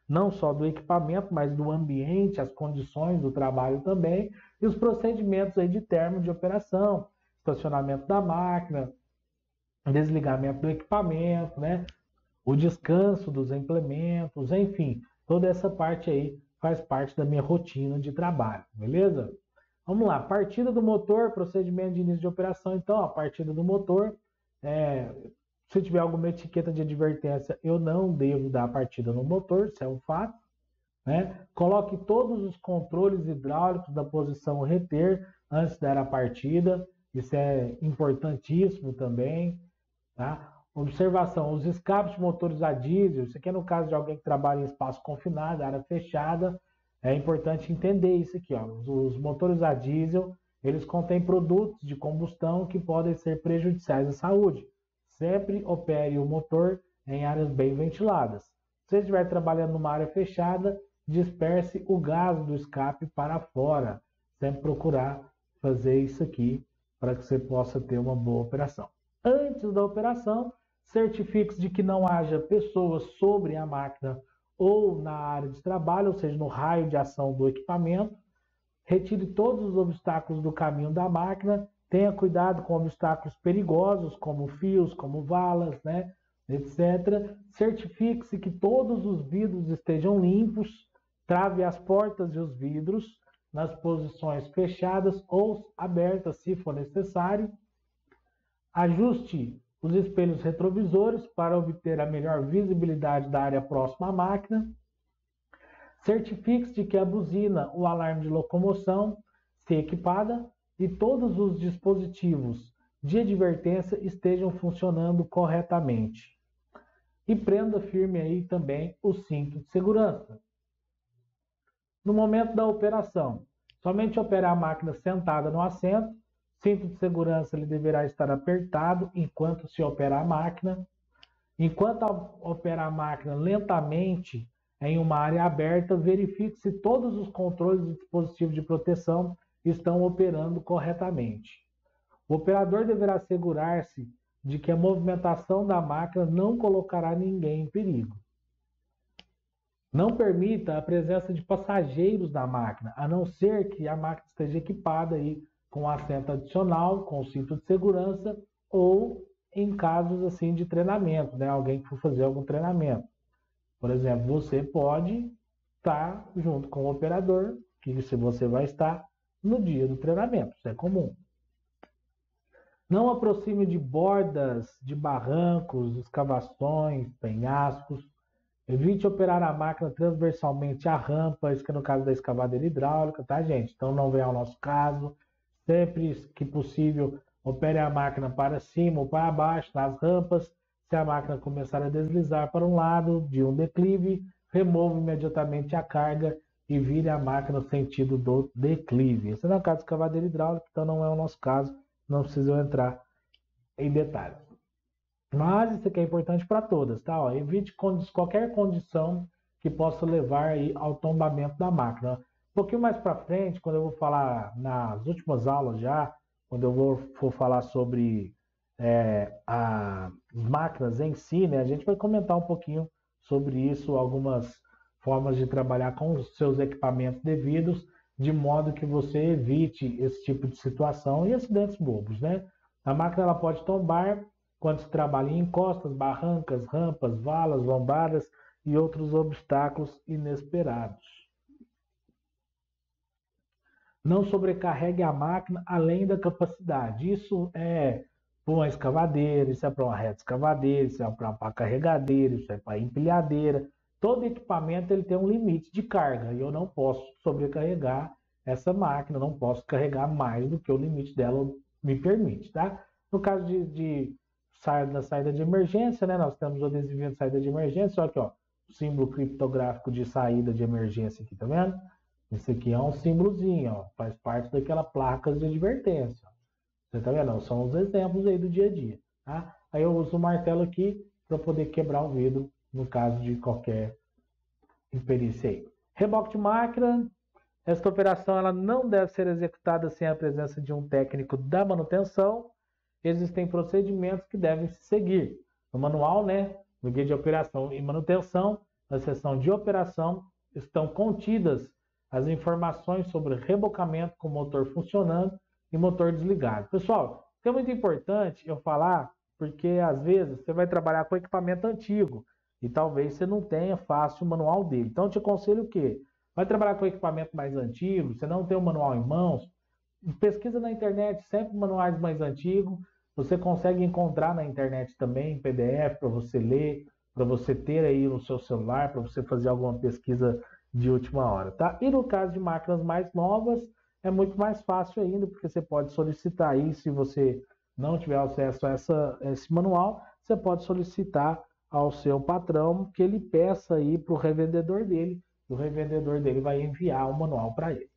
Não só do equipamento, mas do ambiente, as condições do trabalho também. E os procedimentos aí de término de operação, estacionamento da máquina, desligamento do equipamento, né? O descanso dos implementos, enfim, toda essa parte aí faz parte da minha rotina de trabalho, beleza? Vamos lá, partida do motor, procedimento de início de operação. Então, a partida do motor, se tiver alguma etiqueta de advertência, eu não devo dar a partida no motor, isso é um fato, né? Coloque todos os controles hidráulicos da posição reter antes de dar a partida, isso é importantíssimo também, tá? Observação, os escapes de motores a diesel, isso aqui é no caso de alguém que trabalha em espaço confinado, área fechada, é importante entender isso aqui, ó. Os motores a diesel, eles contêm produtos de combustão que podem ser prejudiciais à saúde. Sempre opere o motor em áreas bem ventiladas. Se você estiver trabalhando numa área fechada, disperse o gás do escape para fora. Sempre procurar fazer isso aqui para que você possa ter uma boa operação. Antes da operação, certifique-se de que não haja pessoas sobre a máquina ou na área de trabalho, ou seja, no raio de ação do equipamento. Retire todos os obstáculos do caminho da máquina. Tenha cuidado com obstáculos perigosos, como fios, como valas, né, etc. Certifique-se que todos os vidros estejam limpos. Trave as portas e os vidros nas posições fechadas ou abertas, se for necessário. Ajuste os espelhos retrovisores para obter a melhor visibilidade da área próxima à máquina. Certifique-se de que a buzina, o alarme de locomoção, se equipada, e todos os dispositivos de advertência estejam funcionando corretamente. E prenda firme aí também o cinto de segurança. No momento da operação, somente operar a máquina sentada no assento, cinto de segurança ele deverá estar apertado enquanto se opera a máquina. Enquanto operar a máquina lentamente em uma área aberta, verifique se todos os controles e dispositivos de proteção estão operando corretamente. O operador deverá assegurar-se de que a movimentação da máquina não colocará ninguém em perigo. Não permita a presença de passageiros na máquina, a não ser que a máquina esteja equipada aí com assento adicional, com cinto de segurança ou em casos assim de treinamento, né? Alguém que for fazer algum treinamento. Por exemplo, você pode estar junto com o operador, que se você vai estar no dia do treinamento, isso é comum. Não aproxime de bordas de barrancos, escavações, penhascos. Evite operar a máquina transversalmente a rampas, que no caso da escavadeira hidráulica, tá, gente? Então não vem ao nosso caso. Sempre que possível, opere a máquina para cima ou para baixo, nas rampas. Se a máquina começar a deslizar para um lado de um declive, remova imediatamente a carga e vire a máquina no sentido do declive. Esse não é o caso de escavadeira hidráulica, então não é o nosso caso. Não precisa entrar em detalhes. Mas isso aqui é importante para todas, tá? Ó, evite qualquer condição que possa levar aí ao tombamento da máquina. Um pouquinho mais para frente, quando eu vou falar nas últimas aulas já, quando eu for falar sobre as máquinas em si, né? A gente vai comentar um pouquinho sobre isso, algumas formas de trabalhar com os seus equipamentos devidos, de modo que você evite esse tipo de situação e acidentes bobos, né? A máquina ela pode tombar quando se trabalha em encostas, barrancas, rampas, valas, lombadas e outros obstáculos inesperados. Não sobrecarregue a máquina além da capacidade. Isso é para uma escavadeira, isso é para uma reta escavadeira, isso é para uma carregadeira, isso é para empilhadeira. Todo equipamento ele tem um limite de carga e eu não posso sobrecarregar essa máquina, não posso carregar mais do que o limite dela me permite, tá? No caso da saída de emergência, né? Nós temos o adesivinho de saída de emergência, olha aqui, ó, o símbolo criptográfico de saída de emergência aqui, tá vendo? Esse aqui é um símbolozinho, ó, faz parte daquela placa de advertência. Você tá vendo? São os exemplos aí do dia a dia, tá? Aí eu uso o martelo aqui para poder quebrar o vidro no caso de qualquer imperícia aí. Reboque de máquina. Esta operação ela não deve ser executada sem a presença de um técnico da manutenção. Existem procedimentos que devem se seguir. No manual, né, no guia de operação e manutenção, na seção de operação, estão contidas as informações sobre rebocamento com motor funcionando e motor desligado. Pessoal, é muito importante eu falar, porque às vezes você vai trabalhar com equipamento antigo e talvez você não tenha fácil o manual dele. Então eu te aconselho o quê? Vai trabalhar com equipamento mais antigo, você não tem o manual em mãos, pesquisa na internet, sempre manuais mais antigos, você consegue encontrar na internet também em PDF para você ler, para você ter aí no seu celular, para você fazer alguma pesquisa de última hora, tá? E no caso de máquinas mais novas, é muito mais fácil ainda, porque você pode solicitar aí, se você não tiver acesso a esse manual, você pode solicitar ao seu patrão que ele peça aí para o revendedor dele, e o revendedor dele vai enviar o manual para ele.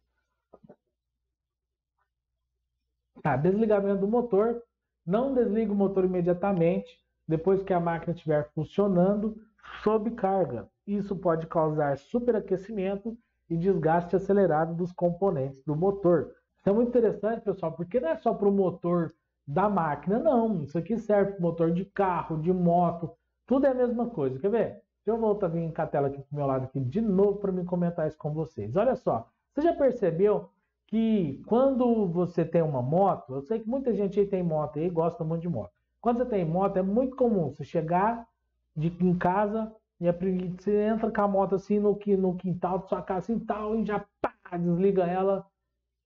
Tá, desligamento do motor. Não desligue o motor imediatamente depois que a máquina estiver funcionando sob carga. Isso pode causar superaquecimento e desgaste acelerado dos componentes do motor. Isso é muito interessante, pessoal, porque não é só para o motor da máquina, não. Isso aqui serve para o motor de carro, de moto, tudo é a mesma coisa. Quer ver? Deixa eu voltar a vir com a tela aqui do meu lado aqui de novo para me comentar isso com vocês. Olha só, você já percebeu que quando você tem uma moto, eu sei que muita gente aí tem moto aí, gosta muito de moto. Quando você tem moto, é muito comum você chegar em casa e você entra com a moto assim no quintal de sua casa assim tal e já pá, desliga ela,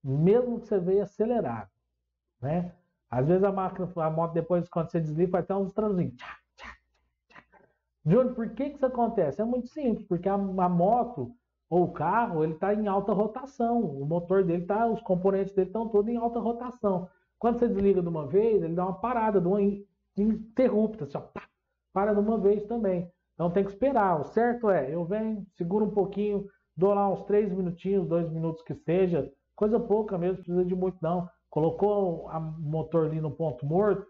mesmo que você veja acelerado, né? Às vezes a moto depois, quando você desliga, vai ter uns transinhos. Júnior, por que isso acontece? É muito simples, porque a moto ou o carro, ele está em alta rotação. O motor dele os componentes dele estão todos em alta rotação. Quando você desliga de uma vez, ele dá uma parada, de uma interrupta, assim, ó, pá, para de uma vez também. Então tem que esperar. O certo é, eu venho, seguro um pouquinho, dou lá uns 3 minutinhos, 2 minutos que seja, coisa pouca mesmo, não precisa de muito não. Colocou o motor ali no ponto morto,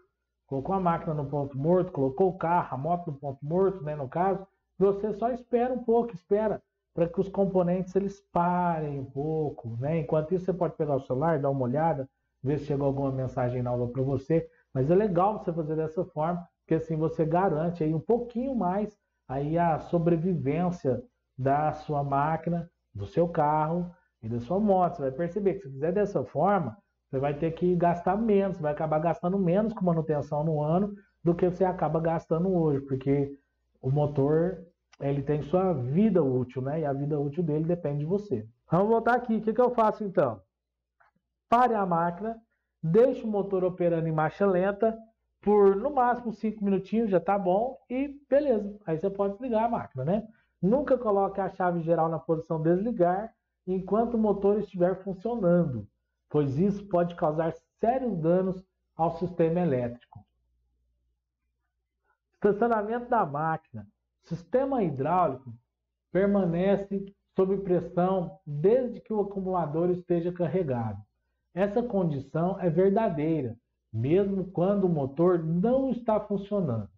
colocou a máquina no ponto morto, colocou o carro, a moto no ponto morto, né, no caso, você só espera um pouco, espera para que os componentes eles parem um pouco, né? Enquanto isso você pode pegar o celular, dar uma olhada, ver se chegou alguma mensagem nova para você, mas é legal você fazer dessa forma, porque assim você garante aí um pouquinho mais aí a sobrevivência da sua máquina, do seu carro e da sua moto. Você vai perceber que se fizer dessa forma, você vai ter que gastar menos, vai acabar gastando menos com manutenção no ano do que você acaba gastando hoje, porque o motor ele tem sua vida útil, né? E a vida útil dele depende de você. Vamos voltar aqui. O que eu faço então? Pare a máquina, deixe o motor operando em marcha lenta por no máximo 5 minutinhos, já tá bom, e beleza. Aí você pode desligar a máquina, né? Nunca coloque a chave geral na posição desligar enquanto o motor estiver funcionando, pois isso pode causar sérios danos ao sistema elétrico. Estacionamento da máquina. O sistema hidráulico permanece sob pressão desde que o acumulador esteja carregado. Essa condição é verdadeira, mesmo quando o motor não está funcionando.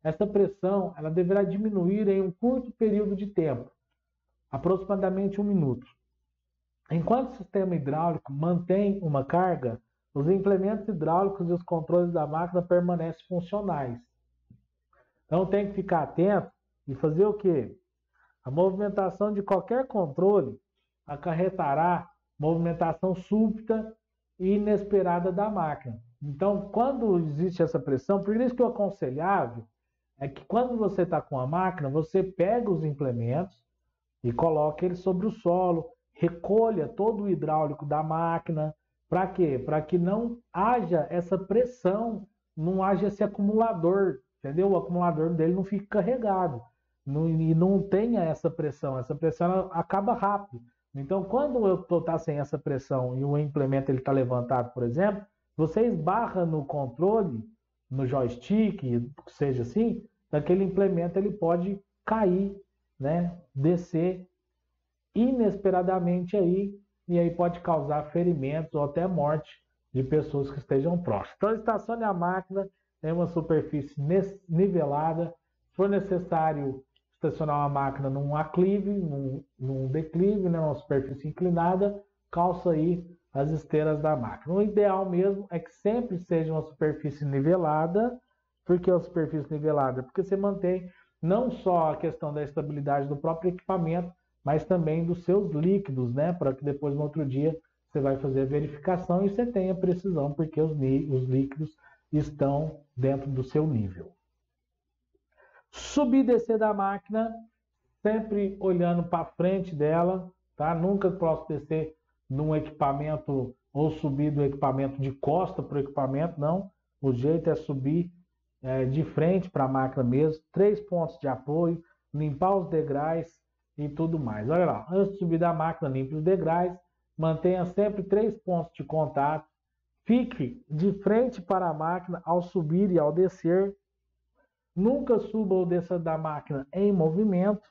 Essa pressão ela deverá diminuir em um curto período de tempo, aproximadamente 1 minuto. Enquanto o sistema hidráulico mantém uma carga, os implementos hidráulicos e os controles da máquina permanecem funcionais. Então tem que ficar atento e fazer o quê? A movimentação de qualquer controle acarretará movimentação súbita e inesperada da máquina. Então, quando existe essa pressão, por isso que o aconselhável é que quando você está com a máquina, você pega os implementos e coloca eles sobre o solo, recolha todo o hidráulico da máquina. Para quê? Para que não haja essa pressão, não haja esse acumulador, entendeu? O acumulador dele não fique carregado e não tenha essa pressão. Essa pressão acaba rápido. Então, quando eu estou sem essa pressão e o implemento está levantado, por exemplo, você esbarra no controle, no joystick, seja assim, daquele implemento ele pode cair, né? Descer inesperadamente aí, e aí pode causar ferimentos ou até morte de pessoas que estejam próximas. Então, estacione a máquina em uma superfície nivelada. Se for necessário estacionar uma máquina num aclive, num declive, né, uma superfície inclinada, calça aí as esteiras da máquina. O ideal mesmo é que sempre seja uma superfície nivelada. Por que a superfície nivelada? Porque você mantém não só a questão da estabilidade do próprio equipamento, mas também dos seus líquidos, né, para que depois no outro dia você vai fazer a verificação e você tenha precisão, porque os líquidos estão dentro do seu nível. Subir e descer da máquina, sempre olhando para frente dela, tá? Nunca posso descer num equipamento ou subir do equipamento de costa para o equipamento, não. O jeito é subir de frente para a máquina mesmo, 3 pontos de apoio, limpar os degraus e tudo mais. Olha lá, antes de subir da máquina, limpe os degraus, mantenha sempre 3 pontos de contato, fique de frente para a máquina ao subir e ao descer. Nunca suba ou desça da máquina em movimento.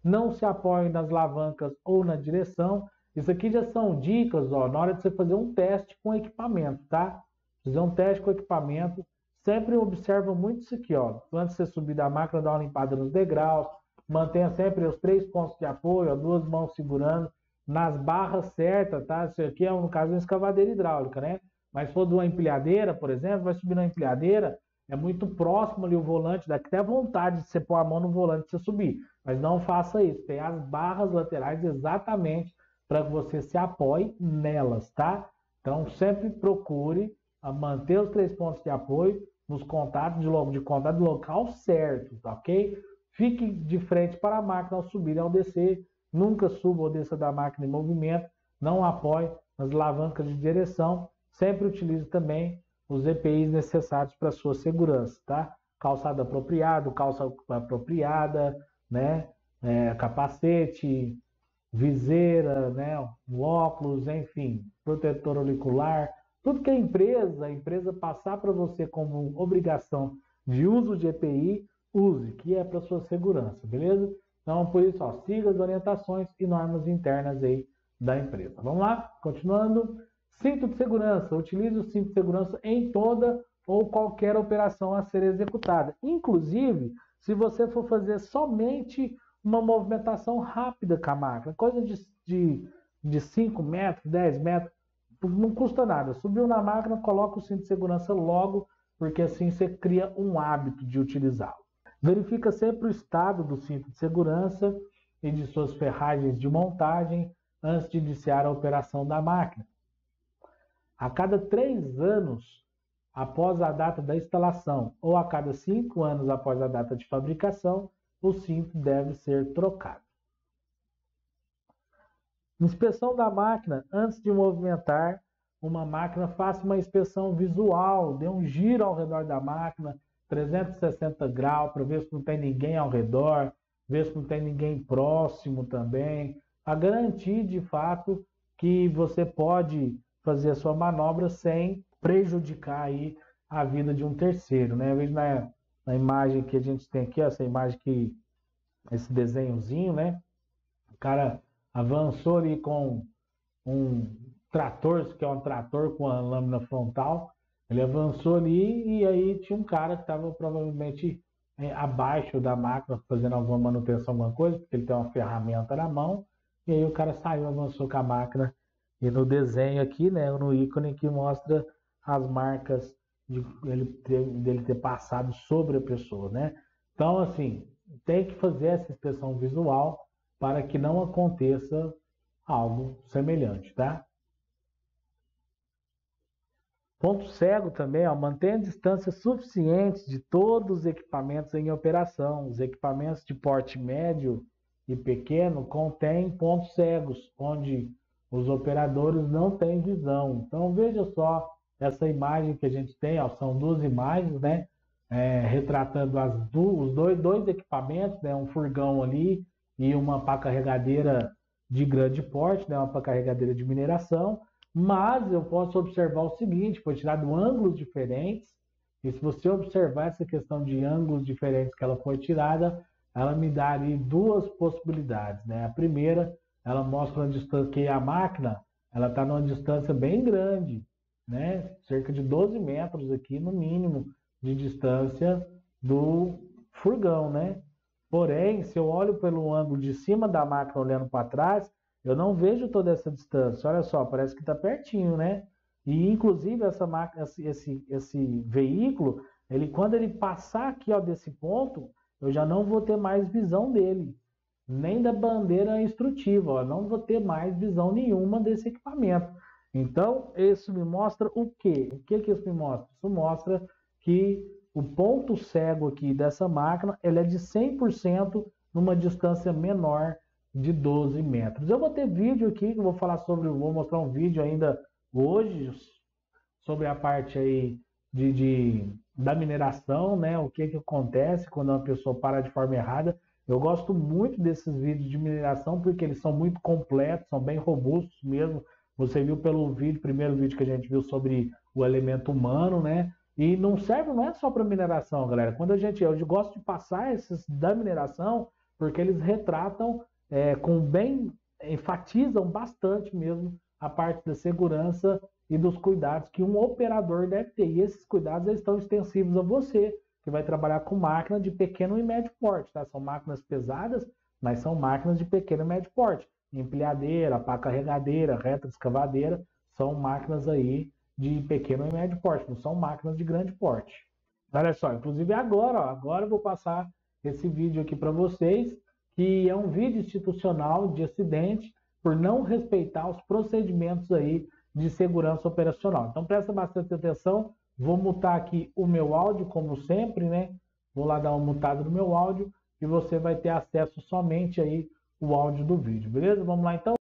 Não se apoie nas alavancas ou na direção. Isso aqui já são dicas, ó, na hora de você fazer um teste com equipamento, tá? Fazer um teste com equipamento. Sempre observa muito isso aqui, ó. Antes de você subir da máquina, dá uma limpada nos degraus. Mantenha sempre os 3 pontos de apoio, ó, 2 mãos segurando nas barras certas, tá? Isso aqui é, no caso, uma escavadeira hidráulica, né? Mas se for de uma empilhadeira, por exemplo, vai subir na empilhadeira, é muito próximo ali o volante, dá até vontade de você pôr a mão no volante e você subir. Mas não faça isso. Tem as barras laterais exatamente para que você se apoie nelas, tá? Então sempre procure manter os 3 pontos de apoio nos contatos de contato do local certo, tá, ok? Fique de frente para a máquina ao subir e ao descer. Nunca suba ou desça da máquina em movimento. Não apoie nas alavancas de direção. Sempre utilize também os EPIs necessários para a sua segurança, tá? Calçado apropriado, calça apropriada, né? Capacete, viseira, né? Óculos, enfim, protetor auricular, Tudo que a empresa passar para você como obrigação de uso de EPI, use, que é para sua segurança, beleza? Então, por isso, ó, siga as orientações e normas internas aí da empresa. Vamos lá? Continuando. Cinto de segurança. Utilize o cinto de segurança em toda ou qualquer operação a ser executada. Inclusive, se você for fazer somente uma movimentação rápida com a máquina, coisa de 5 metros, 10 metros, não custa nada. Subiu na máquina, coloca o cinto de segurança logo, porque assim você cria um hábito de utilizá-lo. Verifica sempre o estado do cinto de segurança e de suas ferragens de montagem antes de iniciar a operação da máquina. A cada 3 anos após a data da instalação ou a cada 5 anos após a data de fabricação, o cinto deve ser trocado. Inspeção da máquina. Antes de movimentar uma máquina, faça uma inspeção visual, dê um giro ao redor da máquina, 360 graus, para ver se não tem ninguém ao redor, ver se não tem ninguém próximo também, a garantir de fato que você pode fazer a sua manobra sem prejudicar aí a vida de um terceiro, né? Eu vejo na imagem que a gente tem aqui, essa imagem que esse desenhozinho, né? O cara avançou ali com um trator, que é um trator com a lâmina frontal. Ele avançou ali e aí tinha um cara que estava provavelmente abaixo da máquina fazendo alguma manutenção, alguma coisa, porque ele tem uma ferramenta na mão. E aí o cara saiu, avançou com a máquina. E no desenho aqui, né, no ícone que mostra as marcas dele ter passado sobre a pessoa, né? Então, assim, tem que fazer essa inspeção visual para que não aconteça algo semelhante, tá? Ponto cego também, ó, mantenha distância suficiente de todos os equipamentos em operação. Os equipamentos de porte médio e pequeno contêm pontos cegos, onde os operadores não têm visão. Então veja só essa imagem que a gente tem, ó, são 2 imagens, né? Retratando os dois equipamentos, né? Um furgão ali e uma pá carregadeira de grande porte, né? Uma pá carregadeira de mineração. Mas eu posso observar o seguinte, foi tirado ângulos diferentes, e se você observar essa questão de ângulos diferentes que ela foi tirada, ela me dá ali 2 possibilidades, né? A primeira, ela mostra uma distância que a máquina, ela está numa distância bem grande, né? Cerca de 12 metros aqui, no mínimo, de distância do furgão, né? Porém, se eu olho pelo ângulo de cima da máquina olhando para trás, eu não vejo toda essa distância. Olha só, parece que está pertinho, né? E, inclusive, essa máquina, esse veículo, quando ele passar aqui, ó, desse ponto, eu já não vou ter mais visão dele. Nem da bandeira instrutiva, ó, não vou ter mais visão nenhuma desse equipamento. Então, isso me mostra o quê? O que isso me mostra? Isso mostra que o ponto cego aqui dessa máquina, ele é de 100% numa distância menor de 12 metros. Eu vou ter vídeo aqui que eu vou mostrar um vídeo ainda hoje sobre a parte aí da mineração, né? O que acontece quando uma pessoa para de forma errada. Eu gosto muito desses vídeos de mineração porque eles são muito completos, são bem robustos mesmo. Você viu pelo primeiro vídeo que a gente viu sobre o elemento humano, né? E não é só para mineração, galera. Eu gosto de passar esses da mineração porque eles retratam enfatizam bastante mesmo a parte da segurança e dos cuidados que um operador deve ter. E esses cuidados estão extensivos a você, que vai trabalhar com máquina de pequeno e médio porte, tá? São máquinas pesadas, mas são máquinas de pequeno e médio porte. Empilhadeira, pá carregadeira, reta escavadeira, são máquinas aí de pequeno e médio porte, não são máquinas de grande porte. Olha só, inclusive agora eu vou passar esse vídeo aqui para vocês, que é um vídeo institucional de acidente por não respeitar os procedimentos aí de segurança operacional. Então presta bastante atenção, vou mutar aqui o meu áudio, como sempre, né? Vou lá dar uma mutada no meu áudio e você vai ter acesso somente aí o áudio do vídeo, beleza? Vamos lá então?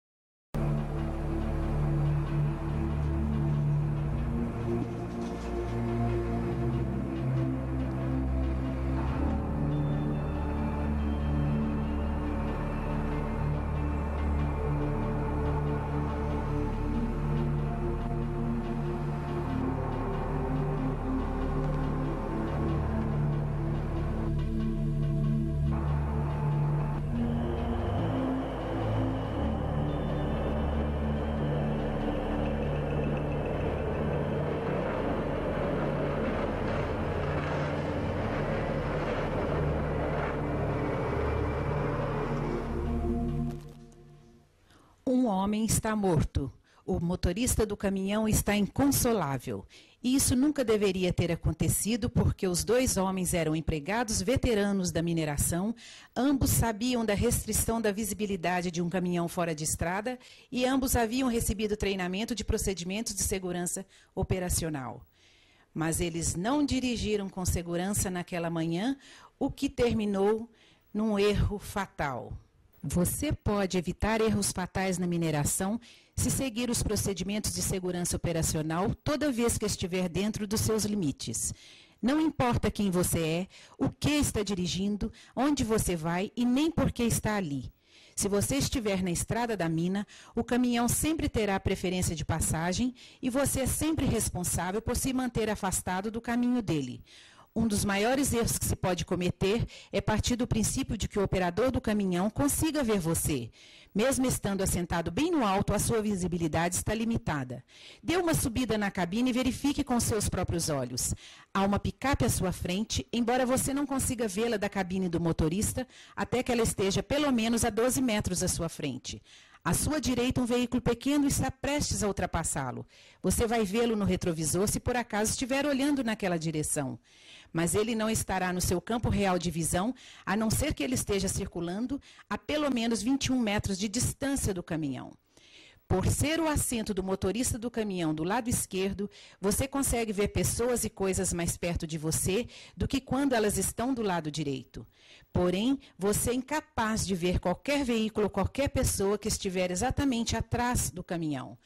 homem está morto. O motorista do caminhão está inconsolável. E isso nunca deveria ter acontecido porque os dois homens eram empregados veteranos da mineração, ambos sabiam da restrição da visibilidade de um caminhão fora de estrada e ambos haviam recebido treinamento de procedimentos de segurança operacional. Mas eles não dirigiram com segurança naquela manhã, o que terminou num erro fatal. Você pode evitar erros fatais na mineração se seguir os procedimentos de segurança operacional toda vez que estiver dentro dos seus limites. Não importa quem você é, o que está dirigindo, onde você vai e nem por que está ali. Se você estiver na estrada da mina, o caminhão sempre terá preferência de passagem e você é sempre responsável por se manter afastado do caminho dele. Um dos maiores erros que se pode cometer é partir do princípio de que o operador do caminhão consiga ver você. Mesmo estando assentado bem no alto, a sua visibilidade está limitada. Dê uma subida na cabine e verifique com seus próprios olhos. Há uma picape à sua frente, embora você não consiga vê-la da cabine do motorista, até que ela esteja pelo menos a 12 metros à sua frente. À sua direita, um veículo pequeno está prestes a ultrapassá-lo. Você vai vê-lo no retrovisor se por acaso estiver olhando naquela direção. Mas ele não estará no seu campo real de visão, a não ser que ele esteja circulando a pelo menos 21 metros de distância do caminhão. Por ser o assento do motorista do caminhão do lado esquerdo, você consegue ver pessoas e coisas mais perto de você do que quando elas estão do lado direito. Porém, você é incapaz de ver qualquer veículo ou qualquer pessoa que estiver exatamente atrás do caminhão.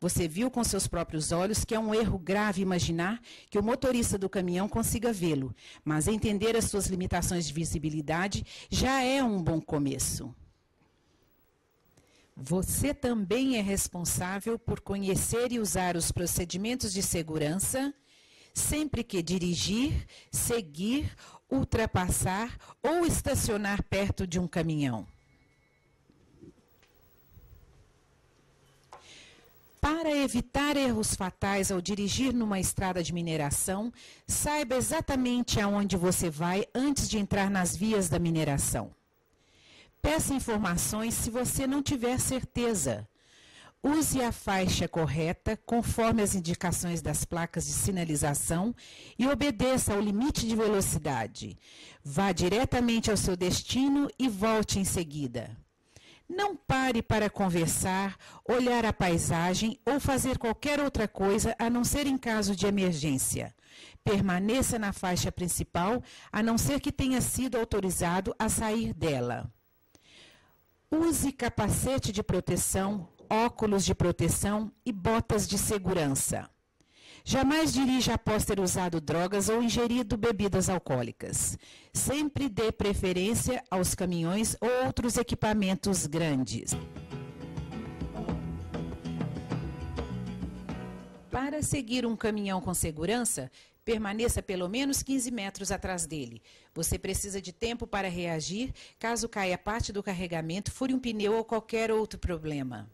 Você viu com seus próprios olhos que é um erro grave imaginar que o motorista do caminhão consiga vê-lo, mas entender as suas limitações de visibilidade já é um bom começo. Você também é responsável por conhecer e usar os procedimentos de segurança sempre que dirigir, seguir, ultrapassar ou estacionar perto de um caminhão. Para evitar erros fatais ao dirigir numa estrada de mineração, saiba exatamente aonde você vai antes de entrar nas vias da mineração. Peça informações se você não tiver certeza. Use a faixa correta, conforme as indicações das placas de sinalização, e obedeça ao limite de velocidade. Vá diretamente ao seu destino e volte em seguida. Não pare para conversar, olhar a paisagem ou fazer qualquer outra coisa a não ser em caso de emergência. Permaneça na faixa principal, a não ser que tenha sido autorizado a sair dela. Use capacete de proteção, óculos de proteção e botas de segurança. Jamais dirija após ter usado drogas ou ingerido bebidas alcoólicas. Sempre dê preferência aos caminhões ou outros equipamentos grandes. Para seguir um caminhão com segurança, permaneça pelo menos 15 metros atrás dele. Você precisa de tempo para reagir caso caia parte do carregamento, fure um pneu ou qualquer outro problema.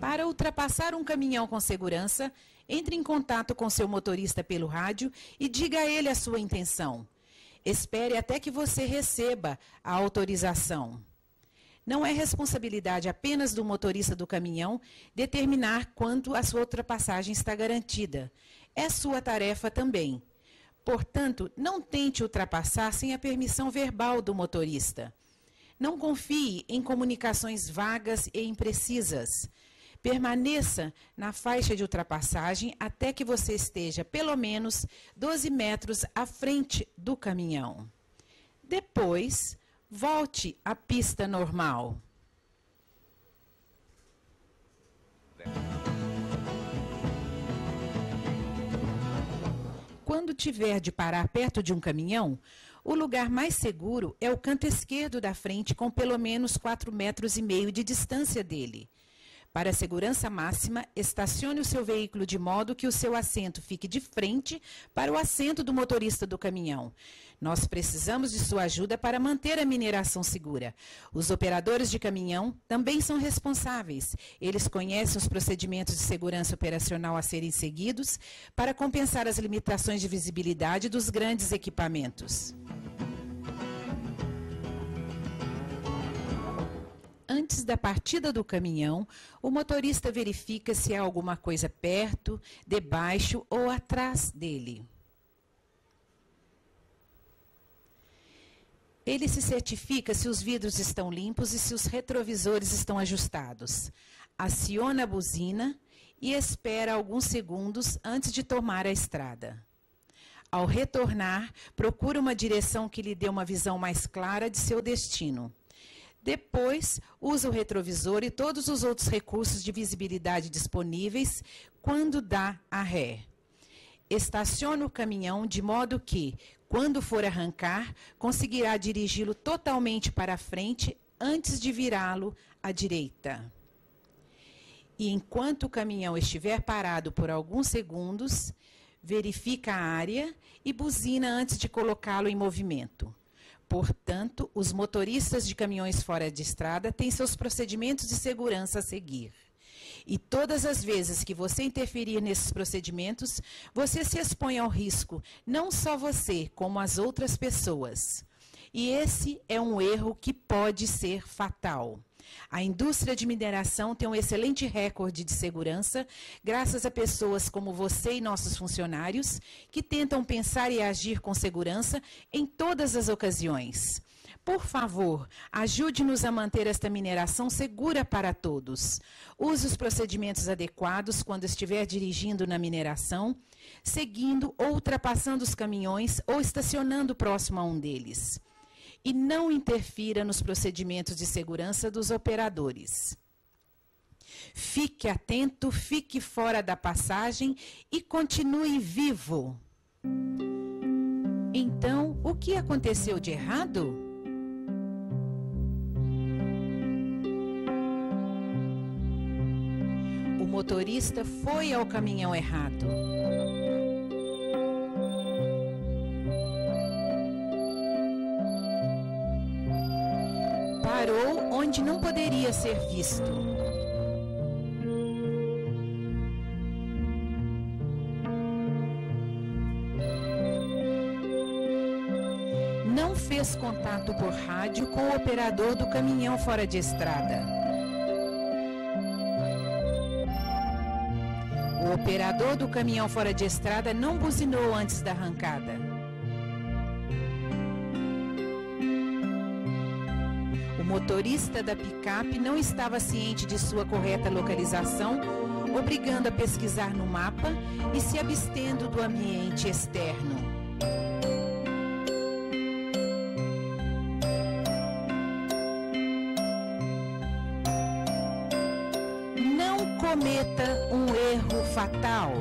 Para ultrapassar um caminhão com segurança, entre em contato com seu motorista pelo rádio e diga a ele a sua intenção. Espere até que você receba a autorização. Não é responsabilidade apenas do motorista do caminhão determinar quanto a sua ultrapassagem está garantida. É sua tarefa também. Portanto, não tente ultrapassar sem a permissão verbal do motorista. Não confie em comunicações vagas e imprecisas. Permaneça na faixa de ultrapassagem até que você esteja pelo menos 12 metros à frente do caminhão. Depois, volte à pista normal. Quando tiver de parar perto de um caminhão, o lugar mais seguro é o canto esquerdo da frente com pelo menos 4,5 metros de distância dele. Para a segurança máxima, estacione o seu veículo de modo que o seu assento fique de frente para o assento do motorista do caminhão. Nós precisamos de sua ajuda para manter a mineração segura. Os operadores de caminhão também são responsáveis. Eles conhecem os procedimentos de segurança operacional a serem seguidos para compensar as limitações de visibilidade dos grandes equipamentos. Antes antes da partida do caminhão, o motorista verifica se há alguma coisa perto, debaixo ou atrás dele. Ele se certifica se os vidros estão limpos e se os retrovisores estão ajustados. Aciona a buzina e espera alguns segundos antes de tomar a estrada. Ao retornar, procura uma direção que lhe dê uma visão mais clara de seu destino. Depois, usa o retrovisor e todos os outros recursos de visibilidade disponíveis quando dá a ré. Estaciona o caminhão de modo que, quando for arrancar, conseguirá dirigi-lo totalmente para a frente antes de virá-lo à direita. E enquanto o caminhão estiver parado por alguns segundos, verifica a área e buzina antes de colocá-lo em movimento. Portanto, os motoristas de caminhões fora de estrada têm seus procedimentos de segurança a seguir. E todas as vezes que você interferir nesses procedimentos, você se expõe ao risco, não só você, como as outras pessoas. E esse é um erro que pode ser fatal. A indústria de mineração tem um excelente recorde de segurança, graças a pessoas como você e nossos funcionários, que tentam pensar e agir com segurança em todas as ocasiões. Por favor, ajude-nos a manter esta mineração segura para todos. Use os procedimentos adequados quando estiver dirigindo na mineração, seguindo ou ultrapassando os caminhões ou estacionando próximo a um deles. E não interfira nos procedimentos de segurança dos operadores. Fique atento, fique fora da passagem e continue vivo. Então, o que aconteceu de errado? O motorista foi ao caminhão errado. Parou onde não poderia ser visto. Não fez contato por rádio com o operador do caminhão fora de estrada. O operador do caminhão fora de estrada não buzinou antes da arrancada. O motorista da picape não estava ciente de sua correta localização, obrigando a pesquisar no mapa e se abstendo do ambiente externo. Não cometa um erro fatal.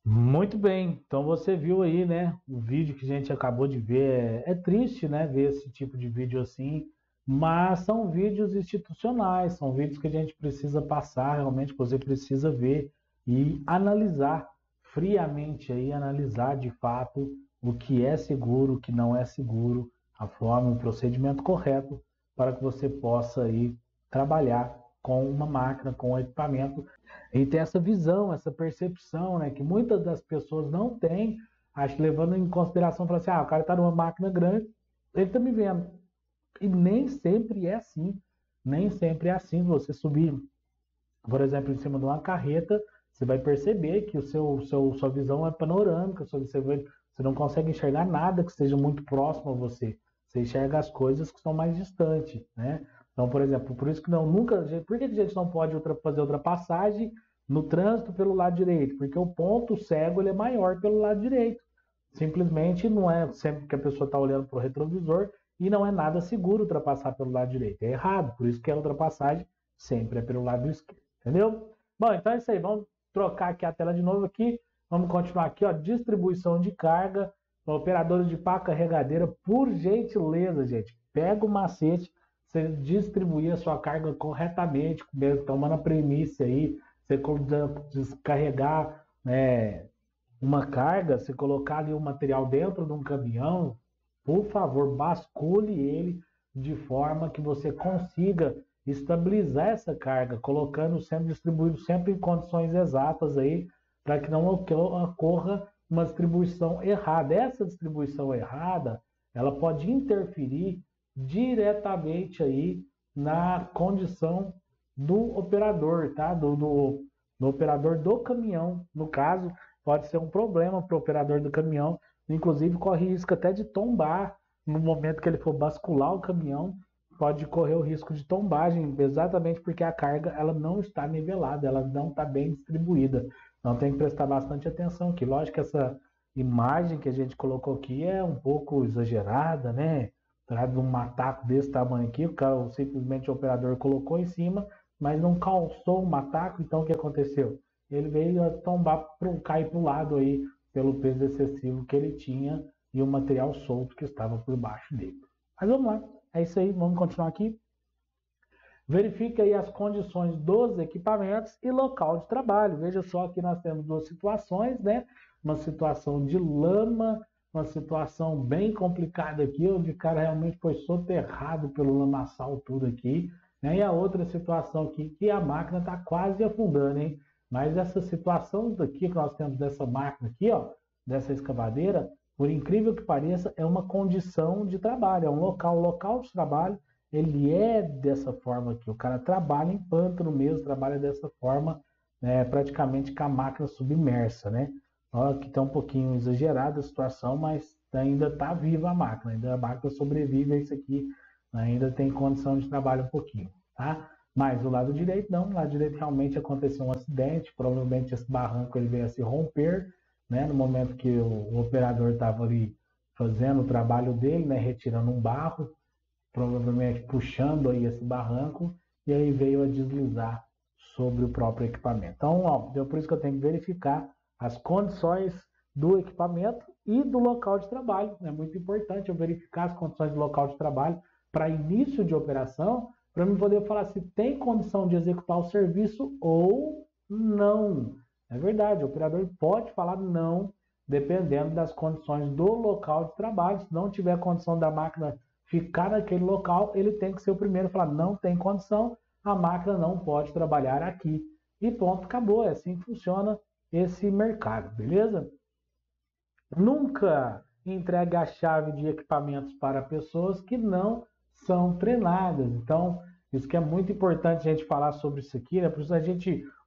Muito bem, então você viu aí, né, o vídeo que a gente acabou de ver. É triste, né, ver esse tipo de vídeo assim, mas são vídeos institucionais, são vídeos que a gente precisa passar, realmente você precisa ver e analisar friamente aí, analisar de fato o que é seguro, o que não é seguro, a forma, o procedimento correto para que você possa aí trabalhar com uma máquina, com um equipamento, e ter essa visão, essa percepção, né, que muitas das pessoas não têm, acho, levando em consideração, falar assim, o cara está numa máquina grande, ele está me vendo. E nem sempre é assim, nem sempre é assim. Você subir, por exemplo, em cima de uma carreta, você vai perceber que sua visão é panorâmica, você não consegue enxergar nada que esteja muito próximo a você. Você enxerga as coisas que estão mais distantes, né? Então, por exemplo, por isso que por que a gente não pode fazer ultrapassagem no trânsito pelo lado direito? Porque o ponto cego ele é maior pelo lado direito. Simplesmente não é sempre que a pessoa está olhando para o retrovisor e não é nada seguro ultrapassar pelo lado direito. É errado, por isso que a ultrapassagem sempre é pelo lado esquerdo, entendeu? Bom, então é isso aí, vamos trocar aqui a tela de novo aqui, vamos continuar aqui, ó, distribuição de carga, operadores de pá carregadeira, por gentileza, gente, pega o macete, você distribuir a sua carga corretamente, tomando a premissa aí, você descarregar, né, uma carga, se colocar ali o material dentro de um caminhão, por favor, bascule ele de forma que você consiga estabilizar essa carga, colocando sempre distribuído sempre em condições exatas aí, para que não ocorra uma distribuição errada. Essa distribuição errada, ela pode interferir diretamente aí na condição do operador, tá? Do operador do caminhão, no caso, pode ser um problema para o operador do caminhão, inclusive corre risco até de tombar no momento que ele for bascular o caminhão, pode correr o risco de tombagem, exatamente porque a carga ela não está nivelada, ela não está bem distribuída. Então tem que prestar bastante atenção aqui. Lógico que essa imagem que a gente colocou aqui é um pouco exagerada, né? Traz um mataco desse tamanho aqui, simplesmente o operador colocou em cima, mas não calçou o mataco, então o que aconteceu? Ele veio a tombar, cair para o lado aí, pelo peso excessivo que ele tinha e o material solto que estava por baixo dele. Mas vamos lá, é isso aí, vamos continuar aqui. Verifique aí as condições dos equipamentos e local de trabalho. Veja só que nós temos duas situações, né? Uma situação de lama, uma situação bem complicada aqui, onde o cara realmente foi soterrado pelo lamaçal tudo aqui, né? E a outra situação aqui, que a máquina está quase afundando, hein? Mas essa situação daqui que nós temos dessa máquina aqui, ó, dessa escavadeira, por incrível que pareça, é uma condição de trabalho, é um local de trabalho, ele é dessa forma aqui. O cara trabalha em pântano mesmo, trabalha dessa forma, praticamente com a máquina submersa, né? Olha que está um pouquinho exagerada a situação, mas ainda está viva a máquina, ainda a máquina sobrevive a isso aqui, ainda tem condição de trabalho um pouquinho, tá? Mas o lado direito não, o lado direito realmente aconteceu um acidente, provavelmente esse barranco ele veio a se romper, né? No momento que o operador estava ali fazendo o trabalho dele, né? Retirando um barro, provavelmente puxando aí esse barranco, e aí veio a deslizar sobre o próprio equipamento. Então, ó, por isso que eu tenho que verificar as condições do equipamento e do local de trabalho. É muito importante eu verificar as condições do local de trabalho para início de operação, para eu poder falar se tem condição de executar o serviço ou não. É verdade, o operador pode falar não, dependendo das condições do local de trabalho. Se não tiver condição da máquina ficar naquele local, ele tem que ser o primeiro a falar não tem condição, a máquina não pode trabalhar aqui. E ponto, acabou. É assim que funciona esse mercado, beleza? Nunca entregue a chave de equipamentos para pessoas que não são treinadas. Então, isso que é muito importante a gente falar sobre isso aqui, né? Por isso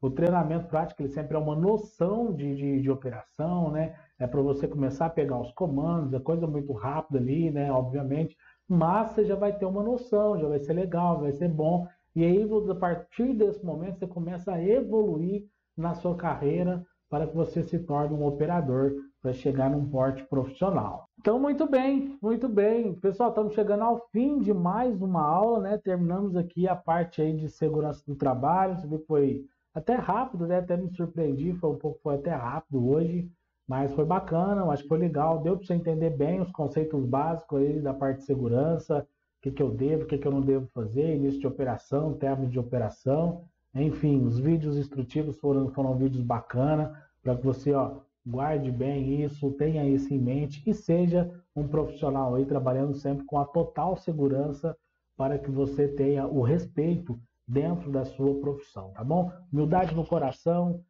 o treinamento prático, ele sempre é uma noção de operação, né? É para você começar a pegar os comandos, é coisa muito rápida ali, né? Obviamente, mas você já vai ter uma noção, já vai ser legal, vai ser bom. E aí, a partir desse momento, você começa a evoluir na sua carreira para que você se torne um operador para chegar num porte profissional. Então, muito bem, muito bem. Pessoal, estamos chegando ao fim de mais uma aula, né? Terminamos aqui a parte aí de segurança do trabalho. Você viu que foi até rápido, né? Até me surpreendi, foi até rápido hoje, mas foi bacana, eu acho que foi legal. Deu para você entender bem os conceitos básicos aí da parte de segurança, o que eu devo, o que eu não devo fazer, início de operação, término de operação. Enfim, os vídeos instrutivos foram vídeos bacanas, para que você guarde bem isso, tenha isso em mente e seja um profissional aí trabalhando sempre com a total segurança para que você tenha o respeito dentro da sua profissão, tá bom? Humildade no coração,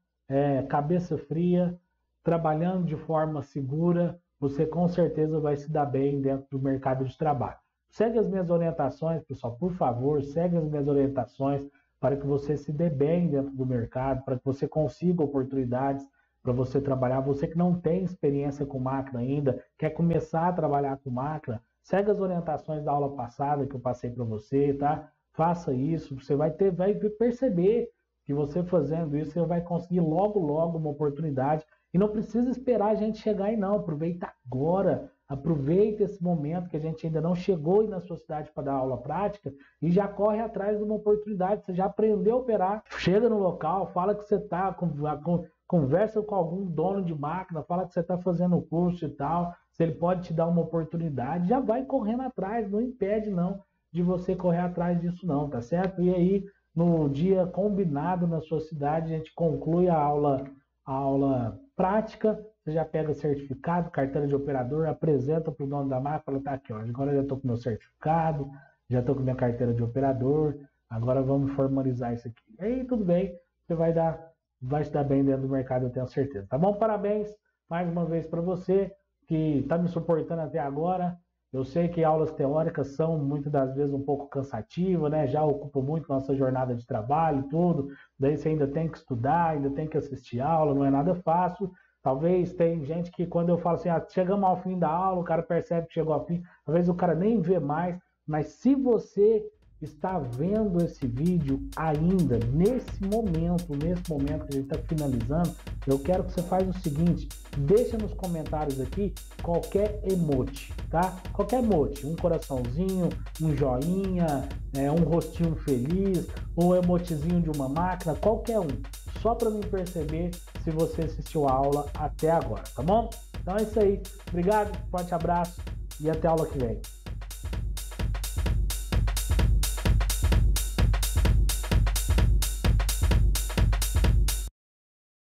cabeça fria, trabalhando de forma segura, você com certeza vai se dar bem dentro do mercado de trabalho. Segue as minhas orientações, pessoal, por favor, segue as minhas orientações para que você se dê bem dentro do mercado, para que você consiga oportunidades para você trabalhar. Você que não tem experiência com máquina ainda, quer começar a trabalhar com máquina, segue as orientações da aula passada que eu passei para você, tá? Faça isso, você vai perceber que você fazendo isso, você vai conseguir logo uma oportunidade. E não precisa esperar a gente chegar aí não, aproveita agora. Aproveita esse momento que a gente ainda não chegou aí na sua cidade para dar aula prática e já corre atrás de uma oportunidade. Você já aprendeu a operar, chega no local, fala que você está, conversa com algum dono de máquina, fala que você está fazendo o curso e tal, se ele pode te dar uma oportunidade, já vai correndo atrás, não impede não de você correr atrás disso não, tá certo? E aí, no dia combinado na sua cidade, a gente conclui a aula prática. você já pega certificado, carteira de operador, apresenta para o dono da máquina, fala, tá aqui, ó, agora eu já estou com meu certificado, já estou com minha carteira de operador, agora vamos formalizar isso aqui. Aí tudo bem, você vai se dar bem dentro do mercado, eu tenho certeza. Tá bom? Parabéns mais uma vez para você que está me suportando até agora. Eu sei que aulas teóricas são muitas das vezes um pouco cansativas, né? Já ocupa muito nossa jornada de trabalho e tudo. Daí você ainda tem que estudar, ainda tem que assistir aula, não é nada fácil. Talvez tem gente que quando eu falo assim, chegamos ao fim da aula, o cara percebe que chegou ao fim, às vezes o cara nem vê mais, mas se você está vendo esse vídeo ainda, nesse momento que a gente está finalizando, eu quero que você faça o seguinte, deixa nos comentários aqui qualquer emote, tá? Qualquer emote, um coraçãozinho, um joinha, um rostinho feliz, um emotezinho de uma máquina, qualquer um, só para mim perceber se você assistiu a aula até agora, tá bom? Então é isso aí, obrigado, forte abraço e até a aula que vem.